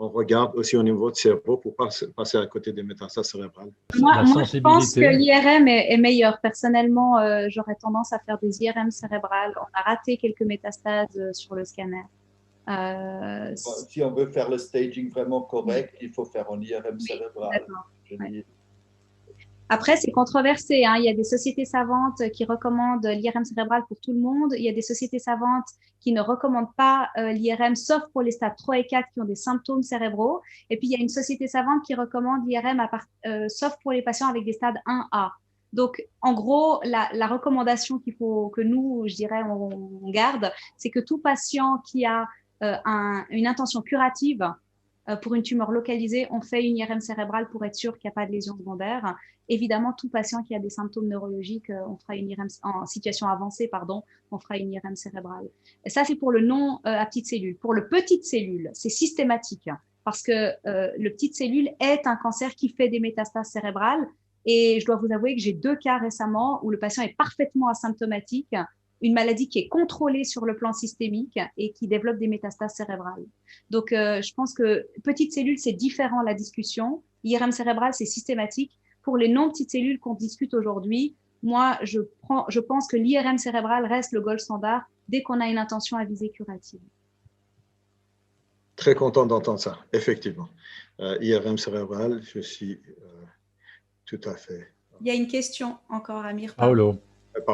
On regarde aussi au niveau de cerveau pour passer à côté des métastases cérébrales. Moi, je pense que l'IRM est meilleur. Personnellement, j'aurais tendance à faire des IRM cérébrales. On a raté quelques métastases sur le scanner. Si on veut faire le staging vraiment correct, il faut faire un IRM cérébral. Après, c'est controversé, hein. Il y a des sociétés savantes qui recommandent l'IRM cérébral pour tout le monde. Il y a des sociétés savantes qui ne recommandent pas l'IRM, sauf pour les stades 3 et 4 qui ont des symptômes cérébraux. Et puis, il y a une société savante qui recommande l'IRM sauf pour les patients avec des stades 1A. Donc, en gros, la recommandation qu'il faut que nous, je dirais, on garde, c'est que tout patient qui a une intention curative pour une tumeur localisée, on fait une IRM cérébrale pour être sûr qu'il n'y a pas de lésion secondaire. Évidemment, tout patient qui a des symptômes neurologiques, on fera une IRM en situation avancée, pardon, on fera une IRM cérébrale. Et ça, c'est pour le non à petite cellule. Pour le petite cellule, c'est systématique parce que le petite cellule est un cancer qui fait des métastases cérébrales. Et je dois vous avouer que j'ai 2 cas récemment où le patient est parfaitement asymptomatique, une maladie qui est contrôlée sur le plan systémique et qui développe des métastases cérébrales. Donc, je pense que petite cellule, c'est différent la discussion. IRM cérébral, c'est systématique. Pour les non-petites cellules qu'on discute aujourd'hui, moi, je pense que l'IRM cérébral reste le gold standard dès qu'on a une intention à visée curative. Très content d'entendre ça, effectivement. IRM cérébral, je suis tout à fait. Il y a une question encore, Amir. Paolo.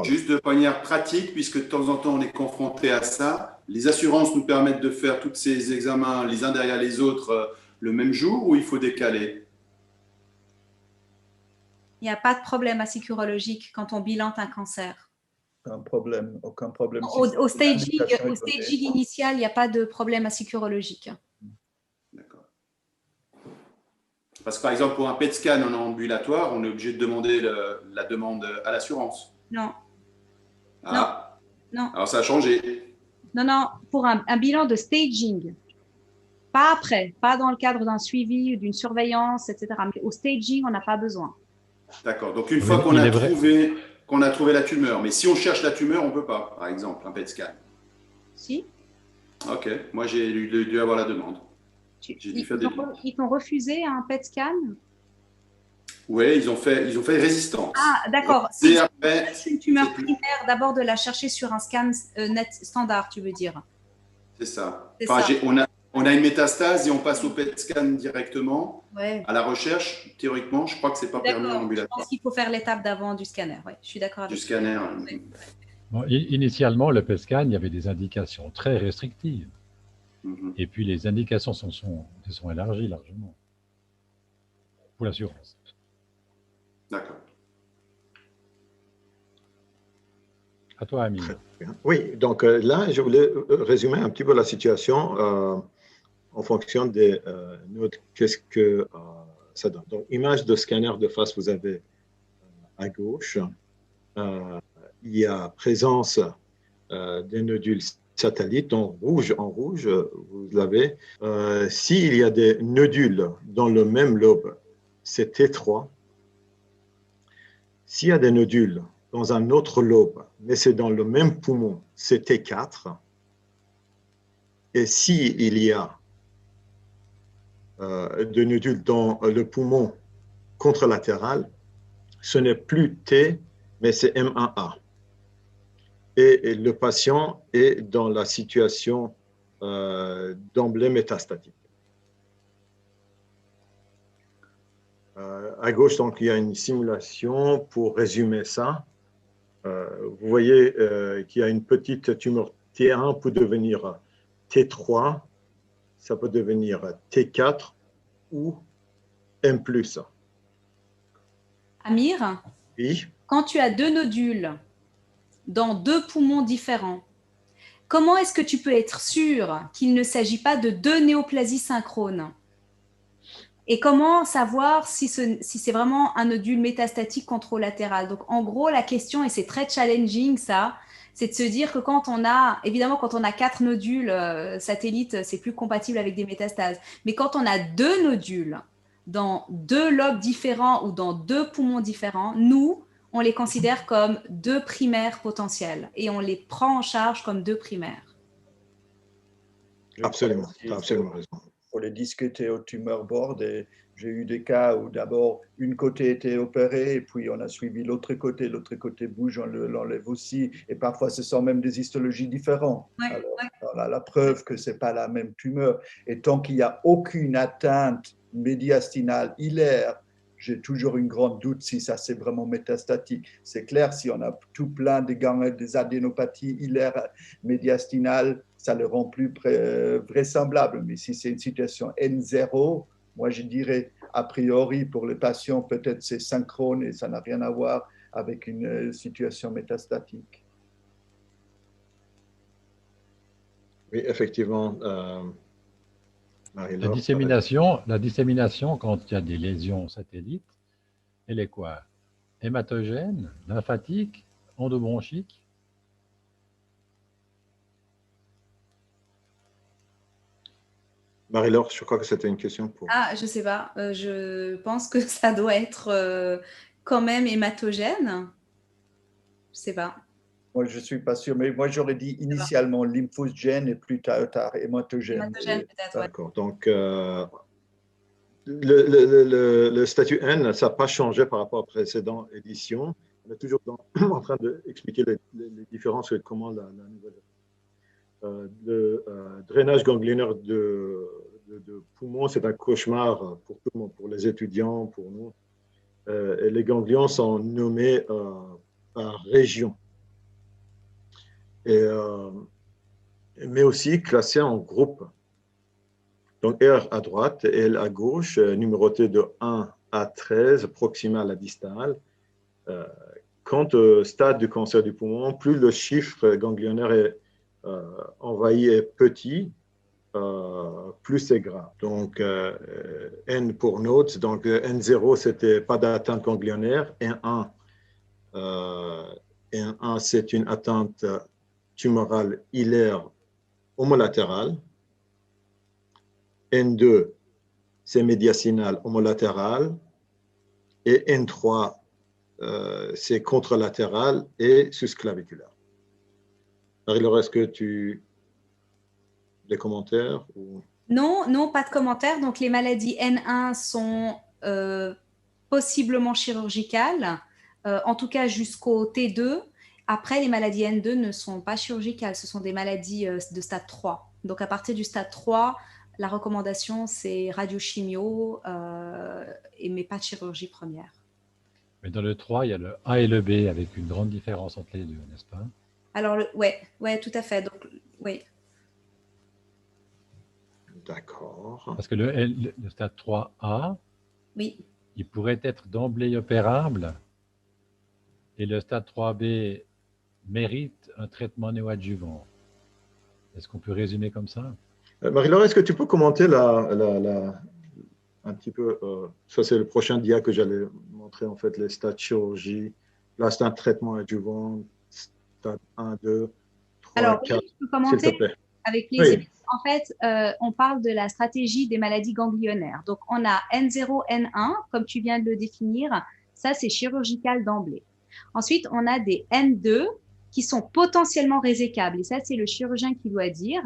Juste de manière pratique, puisque de temps en temps on est confronté à ça, les assurances nous permettent de faire tous ces examens les uns derrière les autres le même jour ou il faut décaler? Il n'y a pas de problème asycurologique quand on bilante un cancer. Aucun problème. Au staging initial, il n'y a pas de problème asycurologique. D'accord. Parce que par exemple, pour un PET scan en ambulatoire, on est obligé de demander la demande à l'assurance. Non. Ah. Non. Alors ça a changé. Non, pour un bilan de staging. Pas après, pas dans le cadre d'un suivi ou d'une surveillance, etc. Mais au staging, on n'a pas besoin. D'accord. Donc une fois qu'on a trouvé la tumeur, mais si on cherche la tumeur, on ne peut pas, par exemple, un PET scan. Si. Ok. Moi, j'ai dû avoir la demande. Ils t'ont refusé un PET scan? Oui, ils ont fait résistance. Ah, d'accord. Si après, c'est une tumeur primaire, d'abord de la chercher sur un scan net standard, tu veux dire? C'est ça. Enfin, on a une métastase et on passe au PET scan directement. Ouais. À la recherche, théoriquement, je crois que ce n'est pas permis en ambulatoire. Je pense qu'il faut faire l'étape d'avant du scanner. Ouais, je suis d'accord avec du scanner. Ouais. Bon, initialement, le PET scan, il y avait des indications très restrictives. Et puis les indications se sont élargies largement pour l'assurance. D'accord. À toi, Amir. Oui, donc là, je voulais résumer un petit peu la situation en fonction des notes. Qu'est-ce que ça donne? Donc, image de scanner de face, vous avez à gauche. Il y a présence des nodules satellites en rouge, vous l'avez. S'il y a des nodules dans le même lobe, c'est T3. S'il y a des nodules dans un autre lobe, mais c'est dans le même poumon, c'est T4. Et s'il y a des nodules dans le poumon contralatéral, ce n'est plus T, mais c'est M1A. Et le patient est dans la situation d'emblée métastatique. À gauche, donc, il y a une simulation pour résumer ça. Vous voyez qu'il y a une petite tumeur T1 pour devenir T3, ça peut devenir T4 ou M+. Amir, oui. Quand tu as 2 nodules dans 2 poumons différents, comment est-ce que tu peux être sûr qu'il ne s'agit pas de 2 néoplasies synchrones? Et comment savoir si c'est vraiment un nodule métastatique contralatéral? Donc, en gros, la question, et c'est très challenging ça, c'est de se dire que quand on a 4 nodules satellites, c'est plus compatible avec des métastases. Mais quand on a 2 nodules dans 2 lobes différents ou dans 2 poumons différents, nous, on les considère comme 2 primaires potentiels et on les prend en charge comme 2 primaires. Absolument, tu as absolument raison. Il faut les discuter au tumor board et j'ai eu des cas où d'abord une côté était opérée et puis on a suivi l'autre côté bouge, on l'enlève aussi et parfois ce sont même des histologies différentes. Ouais, alors, on a la preuve que ce n'est pas la même tumeur et tant qu'il n'y a aucune atteinte médiastinale hilaire, j'ai toujours une grande doute si ça c'est vraiment métastatique. C'est clair, si on a tout plein des adénopathies hilaires médiastinales, ça le rend plus vraisemblable. Mais si c'est une situation N0, moi je dirais a priori pour les patients, peut-être c'est synchrone et ça n'a rien à voir avec une situation métastatique. Oui, effectivement. La dissémination, quand il y a des lésions satellites, elle est quoi? Hématogène, lymphatique, endobronchique? Marie-Laure, je crois que c'était une question pour… Ah, je sais pas. Je pense que ça doit être quand même hématogène. Je sais pas. Moi, je ne suis pas sûr, mais moi, j'aurais dit initialement lymphogène et plus tard hématogène. Hématogène peut-être, ouais. D'accord. Donc, le statut N, ça n'a pas changé par rapport à la précédente édition. On est toujours en train d'expliquer les différences et comment la nouvelle… le drainage ganglionnaire de poumon, c'est un cauchemar pour tout le monde, pour les étudiants, pour nous. Et les ganglions sont nommés par région. Mais aussi classés en groupe. Donc R à droite et L à gauche, numéroté de 1 à 13, proximal à distal. Quant au stade du cancer du poumon, plus le chiffre ganglionnaire est envahi est petit, plus c'est grave. Donc, N pour notes. Donc, N0, c'était pas d'atteinte ganglionnaire. N1, c'est une atteinte tumorale hilaire homolatérale. N2, c'est médiastinal homolatéral. Et N3, c'est contralatéral et susclaviculaire. Marie-Laure, est-ce que tu… Des commentaires ou… Non, non, pas de commentaires. Donc, les maladies N1 sont possiblement chirurgicales, en tout cas jusqu'au T2. Après, les maladies N2 ne sont pas chirurgicales, ce sont des maladies de stade 3. Donc, à partir du stade 3, la recommandation, c'est radiochimio, mais pas de chirurgie première. Mais dans le 3, il y a le A et le B avec une grande différence entre les deux, n'est-ce pas? Alors, ouais, tout à fait. Donc, oui. D'accord. Parce que le stade 3A, Oui. il pourrait être d'emblée opérable et le stade 3B mérite un traitement néoadjuvant. Est-ce qu'on peut résumer comme ça? Marie-Laure, est-ce que tu peux commenter un petit peu, ça c'est le prochain dia que j'allais montrer, en fait, les stades chirurgie, là c'est un traitement adjuvant, stade 1, 2, 3, Alors, 4, oui, je peux s'il te commenter plaît. avec plaisir. Oui. En fait, on parle de la stratégie des maladies ganglionnaires. Donc, on a N0, N1, comme tu viens de le définir. Ça, c'est chirurgical d'emblée. Ensuite, on a des N2 qui sont potentiellement résécables. Et ça, c'est le chirurgien qui doit dire.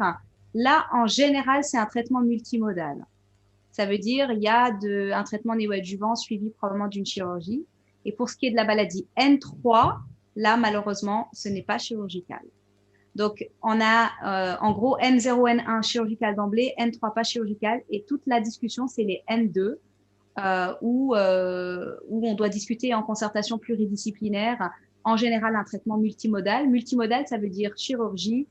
Là, en général, c'est un traitement multimodal. Ça veut dire il y a un traitement néoadjuvant suivi probablement d'une chirurgie. Et pour ce qui est de la maladie N3, là, malheureusement, ce n'est pas chirurgical. Donc, on a en gros N0, N1 chirurgical d'emblée, N3 pas chirurgical, et toute la discussion, c'est les N2, où on doit discuter en concertation pluridisciplinaire, en général un traitement multimodal. Multimodal, ça veut dire chirurgie,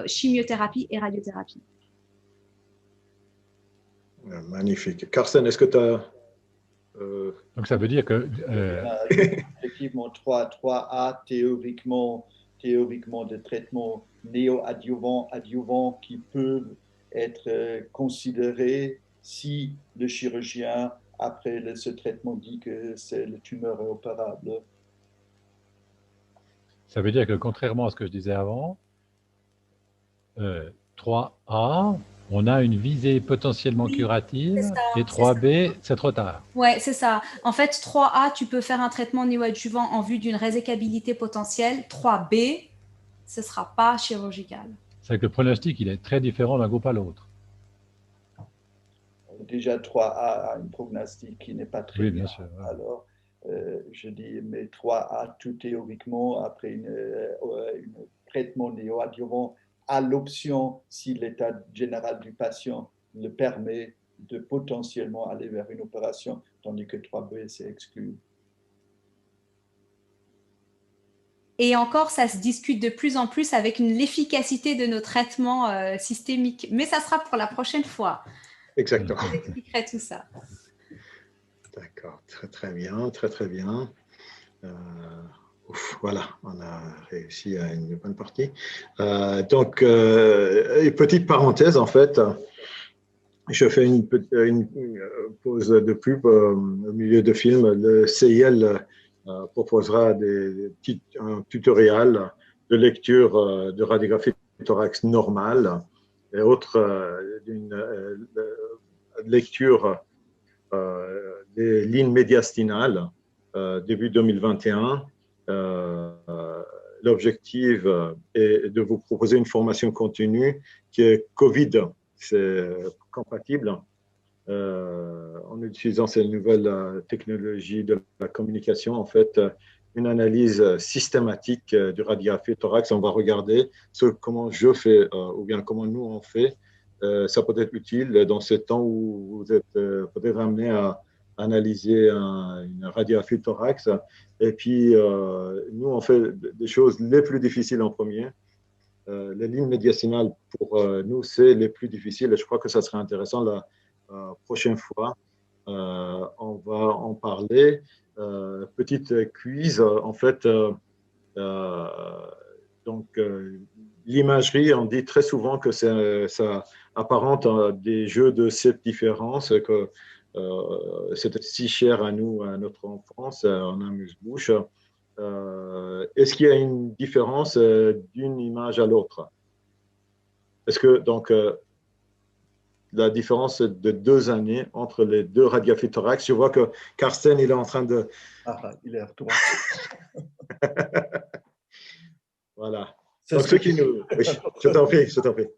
chimiothérapie et radiothérapie. Magnifique. Carsten, est-ce que tu as… Donc ça veut dire que… Effectivement, 3A, théoriquement des traitements néo-adjuvants qui peuvent être considérés si le chirurgien, après ce traitement, dit que le tumeur est opérable. Ça veut dire que contrairement à ce que je disais avant, 3A, on a une visée potentiellement curative, ça, et 3B, c'est trop tard. Ouais, c'est ça. En fait, 3A, tu peux faire un traitement néoadjuvant en vue d'une résécabilité potentielle. 3B, ce ne sera pas chirurgical. C'est que le pronostic, il est très différent d'un groupe à l'autre. Déjà, 3A a un pronostic qui n'est pas très Oui, bien. bien sûr. Ouais. Alors, je dis, mais 3A, tout théoriquement, après un traitement néoadjuvant, à l'option, si l'état général du patient le permet, de potentiellement aller vers une opération. tandis que 3B, c'est exclu. Et encore, ça se discute de plus en plus avec l'efficacité de nos traitements systémiques. Mais ça sera pour la prochaine fois. Exactement. Je vous expliquerai tout ça. D'accord, très bien, très bien. Voilà, on a réussi à une bonne partie. Donc, une petite parenthèse, en fait, je fais une pause de pub au milieu de film. Le CIL proposera un tutoriel de lecture de radiographie thorax normale et autre d'une lecture des lignes médiastinales début 2021. L'objectif est de vous proposer une formation continue qui est COVID, c'est compatible en utilisant ces nouvelles technologies de la communication. En fait, une analyse systématique du radiographie thorax. On va regarder comment je fais ou bien comment nous on fait. Ça peut être utile dans ce temps où vous êtes peut-être amené à analyser une radiographie thorax. Et puis, nous, on fait des choses les plus difficiles en premier. Les lignes médiastinales, pour nous, c'est les plus difficiles. Et je crois que ça serait intéressant la prochaine fois. On va en parler. Petite quiz, en fait. Donc, l'imagerie, on dit très souvent que ça apparente à des jeux de cette différence, que c'était si cher à nous, à notre enfance, en amuse-bouche. Est-ce qu'il y a une différence d'une image à l'autre? Est-ce que, donc, la différence de 2 années entre les deux radiographies thorax, je vois que Carsten, il est en train de… Ah, il est retourné. Voilà. Donc, ceux qui nous… Oui, je t'en prie, je t'en prie.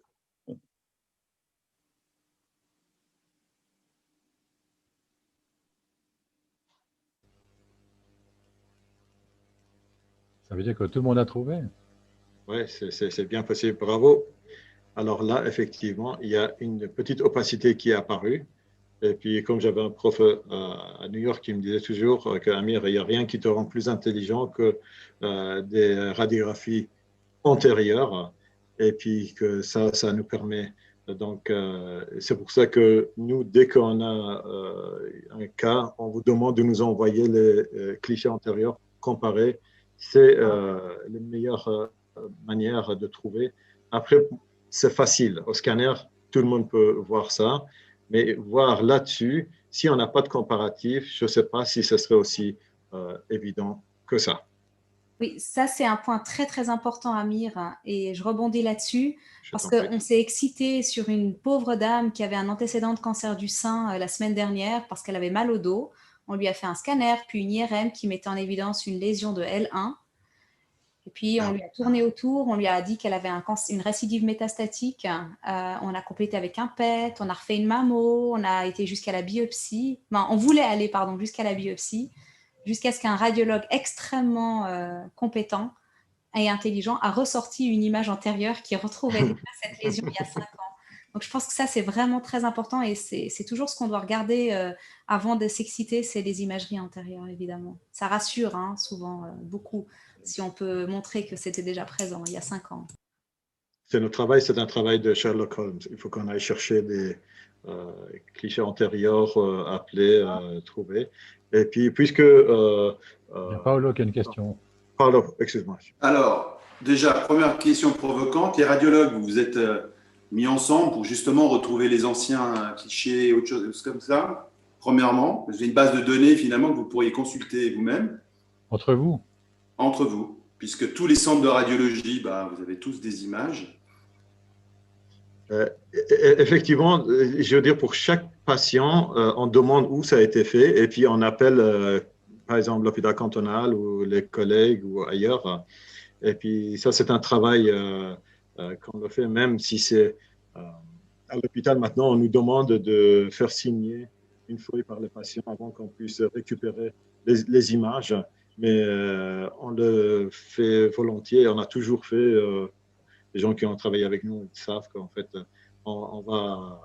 Ça veut dire que tout le monde a trouvé. Oui, c'est bien possible. Bravo. Alors là, effectivement, il y a une petite opacité qui est apparue. Et puis, comme j'avais un prof à New York qui me disait toujours qu'Amir, il n'y a rien qui te rend plus intelligent que des radiographies antérieures. Et puis que ça nous permet. Donc, c'est pour ça que nous, dès qu'on a un cas, on vous demande de nous envoyer les clichés antérieurs comparés. C'est la meilleure manière de trouver. Après, c'est facile. Au scanner, tout le monde peut voir ça. Mais voir là-dessus, si on n'a pas de comparatif, je ne sais pas si ce serait aussi évident que ça. Oui, ça c'est un point très très important, Amir, hein, et je rebondis là-dessus Je parce t'en prie. qu'on s'est excité sur une pauvre dame qui avait un antécédent de cancer du sein la semaine dernière parce qu'elle avait mal au dos. On lui a fait un scanner puis une IRM qui mettait en évidence une lésion de L1. Et puis on lui a tourné autour, on lui a dit qu'elle avait une récidive métastatique. On a complété avec un PET, on a refait une mammo, on a été jusqu'à la biopsie. Enfin, on voulait aller, pardon, jusqu'à la biopsie, jusqu'à ce qu'un radiologue extrêmement compétent et intelligent a ressorti une image antérieure qui retrouvait déjà cette lésion il y a 5 ans. Donc je pense que ça, c'est vraiment très important et c'est toujours ce qu'on doit regarder avant de s'exciter, c'est les imageries antérieures, évidemment. Ça rassure hein, souvent beaucoup si on peut montrer que c'était déjà présent il y a 5 ans. C'est notre travail, c'est un travail de Sherlock Holmes. Il faut qu'on aille chercher des clichés antérieurs, appeler, trouver. Et puis, puisque… Il y a Paolo qui a une question. Paolo, excuse-moi. Alors, déjà, première question provocante. Les radiologues, vous vous êtes mis ensemble pour justement retrouver les anciens clichés, autre chose comme ça. Premièrement, vous avez une base de données finalement que vous pourriez consulter vous-même. Entre vous? Entre vous, puisque tous les centres de radiologie, vous avez tous des images. Effectivement, je veux dire, pour chaque patient, on demande où ça a été fait et puis on appelle, par exemple, l'hôpital cantonal ou les collègues ou ailleurs. Et puis ça, c'est un travail qu'on le fait, même si c'est à l'hôpital maintenant, on nous demande de faire signer une feuille par les patients avant qu'on puisse récupérer les images. Mais on le fait volontiers. On a toujours fait… les gens qui ont travaillé avec nous savent qu'en fait, on va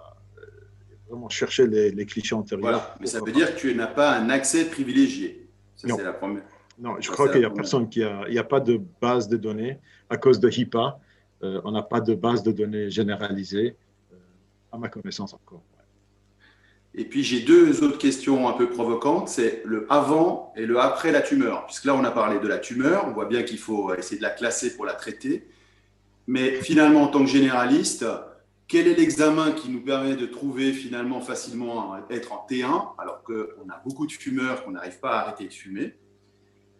vraiment chercher les clichés antérieurs. Voilà, mais ça veut dire que tu n'as pas un accès privilégié. Ça, c'est la première. Non, je crois qu'il n'y a personne il n'y a pas de base de données à cause de HIPAA. On n'a pas de base de données généralisée, à ma connaissance encore. Et puis, j'ai deux autres questions un peu provocantes. C'est le avant et le après la tumeur. Puisque là, on a parlé de la tumeur. On voit bien qu'il faut essayer de la classer pour la traiter. Mais finalement, en tant que généraliste, quel est l'examen qui nous permet de trouver finalement facilement être en T1 alors qu'on a beaucoup de fumeurs qu'on n'arrive pas à arrêter de fumer?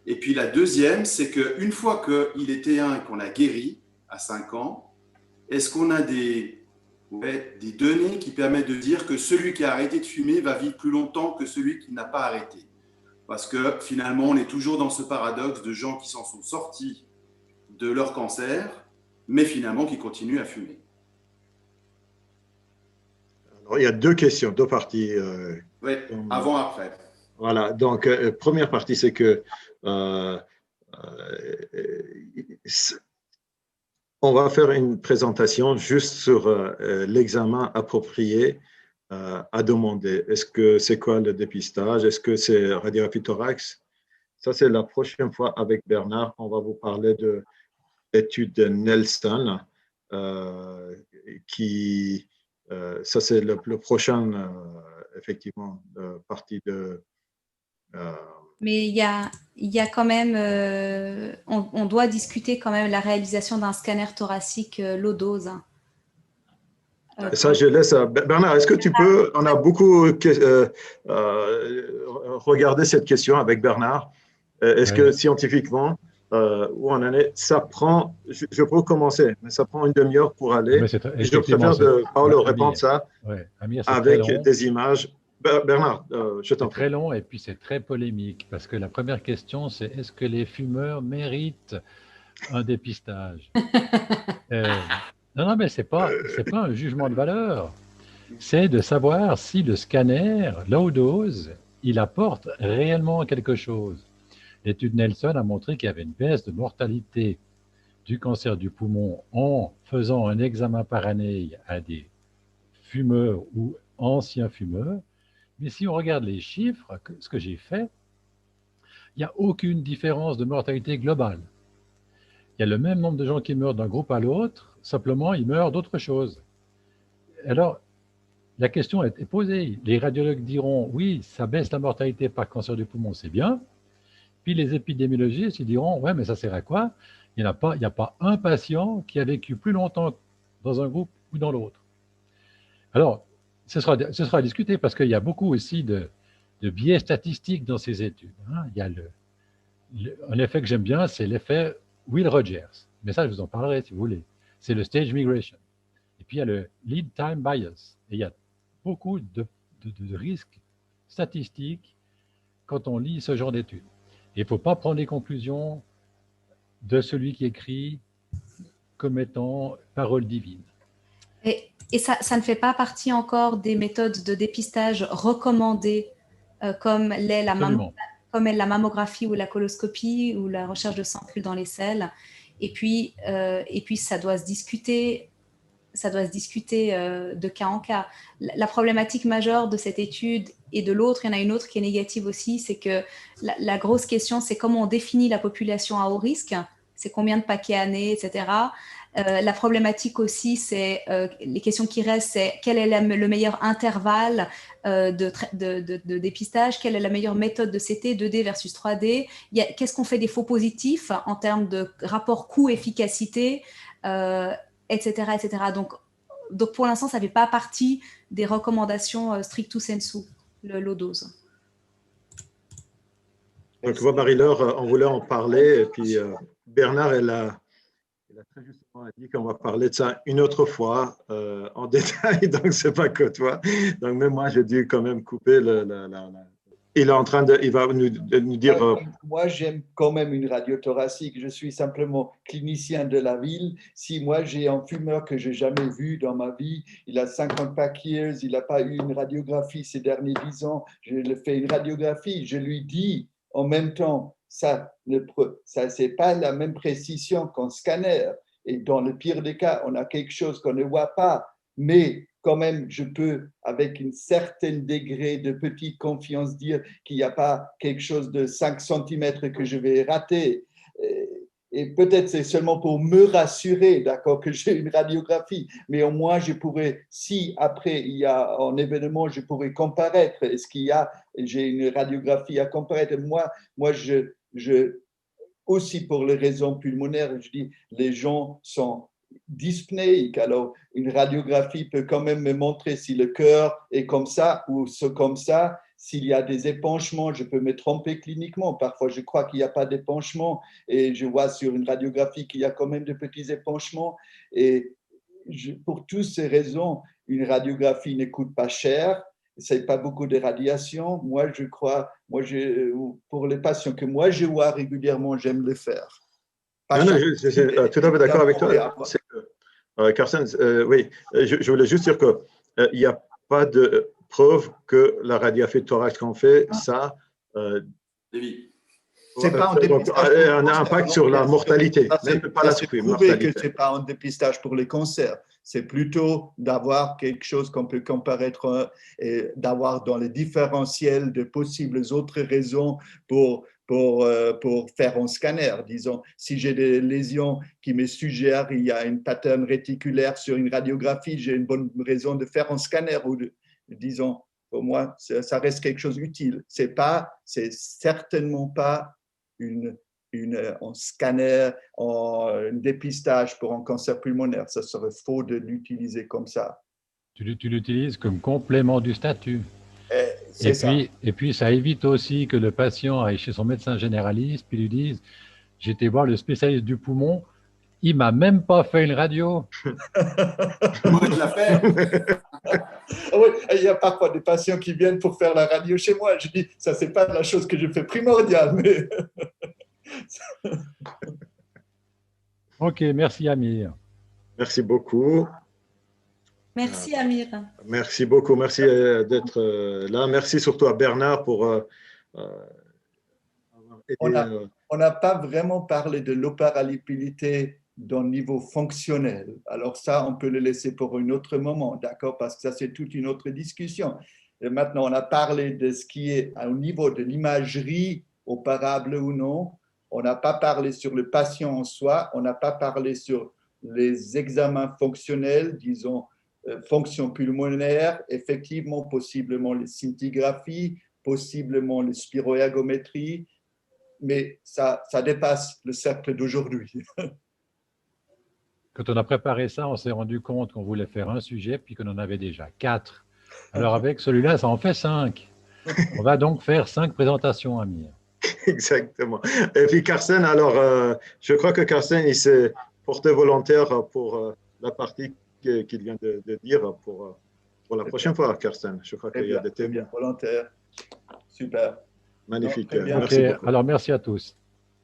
Et puis la deuxième, c'est qu'une fois qu'il est T1 et qu'on a guéri à 5 ans, est-ce qu'on a des données qui permettent de dire que celui qui a arrêté de fumer va vivre plus longtemps que celui qui n'a pas arrêté? Parce que finalement, on est toujours dans ce paradoxe de gens qui s'en sont sortis de leur cancer, mais finalement qui continuent à fumer. Alors, il y a deux questions, deux parties. Oui, avant-après. Voilà, donc première partie, c'est que on va faire une présentation juste sur l'examen approprié à demander. Est-ce que c'est quoi le dépistage? Est-ce que c'est radiographie thorax? Ça, c'est la prochaine fois avec Bernard. On va vous parler de l'étude de Nelson, ça, c'est le prochain, effectivement, partie de… Mais il y a quand même, on doit discuter quand même la réalisation d'un scanner thoracique low dose. Ça, je laisse à Bernard. Est-ce que tu peux, on a beaucoup regardé cette question avec Bernard. Est-ce que scientifiquement, où on en est, ça prend, je peux commencer, mais ça prend une demi-heure pour aller. Je préfère de Paolo répondre ça Amir, avec des images. Bernard, je t'en prie. C'est très long et puis c'est très polémique parce que la première question, c'est est-ce que les fumeurs méritent un dépistage? Non, mais c'est pas un jugement de valeur. C'est de savoir si le scanner low dose, il apporte réellement quelque chose. L'étude Nelson a montré qu'il y avait une baisse de mortalité du cancer du poumon en faisant un examen par année à des fumeurs ou anciens fumeurs. Mais si on regarde les chiffres, ce que j'ai fait, il n'y a aucune différence de mortalité globale. Il y a le même nombre de gens qui meurent d'un groupe à l'autre, simplement ils meurent d'autre chose. Alors, la question est posée. Les radiologues diront, oui, ça baisse la mortalité par cancer du poumon, c'est bien. Puis les épidémiologistes, ils diront, ouais, mais ça sert à quoi? Il n'y a pas un patient qui a vécu plus longtemps dans un groupe ou dans l'autre. Alors, ce sera à discuter parce qu'il y a beaucoup aussi de biais statistiques dans ces études. Il y a un effet que j'aime bien, c'est l'effet Will Rogers. Mais ça, je vous en parlerai si vous voulez. C'est le stage migration. Et puis, il y a le lead time bias. Et il y a beaucoup de risques statistiques quand on lit ce genre d'études. Et il ne faut pas prendre les conclusions de celui qui écrit comme étant parole divine. Et ça ne fait pas partie encore des méthodes de dépistage recommandées comme l'est la mammographie ou la coloscopie ou la recherche de sampules dans les selles. Et puis ça doit se discuter de cas en cas. La problématique majeure de cette étude et de l'autre, il y en a une autre qui est négative aussi, c'est que la grosse question, c'est comment on définit la population à haut risque, c'est combien de paquets années, etc. La problématique aussi, c'est les questions qui restent, c'est quel est le meilleur intervalle de dépistage, quelle est la meilleure méthode de CT, 2D versus 3D, qu'est-ce qu'on fait des faux positifs en termes de rapport coût-efficacité, etc., etc. Donc pour l'instant, ça ne fait pas partie des recommandations stricto sensu, le low dose. Donc, Marie-Laure, on voulait en parler, et puis Bernard, elle a très justement dit qu'on va parler de ça une autre fois en détail, donc c'est pas que toi. Donc même moi, j'ai dû quand même couper il est en train il va nous dire… Moi, j'aime quand même une radio thoracique. Je suis simplement clinicien de la ville. Si moi, j'ai un fumeur que je n'ai jamais vu dans ma vie, il a 50 pack years, il n'a pas eu une radiographie ces derniers 10 ans, je lui fais une radiographie, je lui dis en même temps, ça c'est pas la même précision qu'un scanner. Et dans le pire des cas, on a quelque chose qu'on ne voit pas. Mais quand même, je peux, avec un certain degré de petite confiance, dire qu'il n'y a pas quelque chose de 5 cm que je vais rater. Et peut-être c'est seulement pour me rassurer, d'accord, que j'ai une radiographie, mais au moins je pourrais, si après il y a un événement, je pourrais comparaître. Est-ce qu'il y a, j'ai une radiographie à comparaître? Moi aussi pour les raisons pulmonaires, je dis, les gens sont dyspnéiques. Alors, une radiographie peut quand même me montrer si le cœur est comme ça ou comme ça. S'il y a des épanchements, je peux me tromper cliniquement. Parfois, je crois qu'il n'y a pas d'épanchement et je vois sur une radiographie qu'il y a quand même de petits épanchements. Et pour toutes ces raisons, une radiographie ne coûte pas cher. Ce n'est pas beaucoup de radiation. Moi, je crois, pour les patients que moi je vois régulièrement, j'aime le faire. Non, je suis tout à fait d'accord avec toi. Carsten, oui, je voulais juste dire qu'il n'y a pas de preuve que la radiographie de thorax qu'on fait, ça c'est pas un impact sur la mortalité. C'est prouvé que ce n'est pas un dépistage pour les cancers. C'est plutôt d'avoir quelque chose qu'on peut comparaître et d'avoir dans les différentiels de possibles autres raisons pour faire un scanner. Disons, si j'ai des lésions qui me suggèrent qu'il y a une pattern réticulaire sur une radiographie, j'ai une bonne raison de faire un scanner. Ou disons, pour moi, ça reste quelque chose d'utile. C'est certainement pas un scanner, un dépistage pour un cancer pulmonaire. Ça serait faux de l'utiliser comme ça. Tu l'utilises comme complément du statut. Et puis, ça évite aussi que le patient aille chez son médecin généraliste puis lui dise « J'ai été voir le spécialiste du poumon, il ne m'a même pas fait une radio. » Moi, je la fais. Oui, il y a parfois des patients qui viennent pour faire la radio chez moi. Je dis, ça, c'est pas la chose que je fais primordiale. Mais... Ok, merci Amir. Merci beaucoup. Merci Amir. Merci beaucoup, merci d'être là. Merci surtout à Bernard pour avoir été… On n'a pas vraiment parlé de l'opérabilité d'un niveau fonctionnel. Alors ça, on peut le laisser pour un autre moment, d'accord? Parce que ça, c'est toute une autre discussion. Et maintenant, on a parlé de ce qui est au niveau de l'imagerie, opérable ou non. On n'a pas parlé sur le patient en soi. On n'a pas parlé sur les examens fonctionnels, disons, fonction pulmonaire, effectivement, possiblement les scintigraphies, possiblement les spiroergométries, mais ça dépasse le cercle d'aujourd'hui. Quand on a préparé ça, on s'est rendu compte qu'on voulait faire un sujet, puis qu'on en avait déjà 4. Alors avec celui-là, ça en fait 5. On va donc faire 5 présentations, Amir. Exactement. Et puis Carsten, alors, je crois que Carsten, il s'est porté volontaire pour la partie qu'il vient de dire pour la prochaine fois, Carsten. Je crois qu'il y a des thèmes. Bien, volontaire. Super. Magnifique. Non, merci beaucoup. Alors, merci à tous.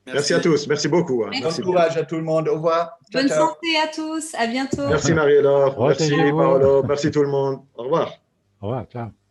Merci à tous. Merci beaucoup. Bon courage à tout le monde. Au revoir. Bonne santé à tous. À bientôt. Merci Marie-Laure. Merci Paolo. Merci tout le monde. Au revoir. Au revoir. Ciao.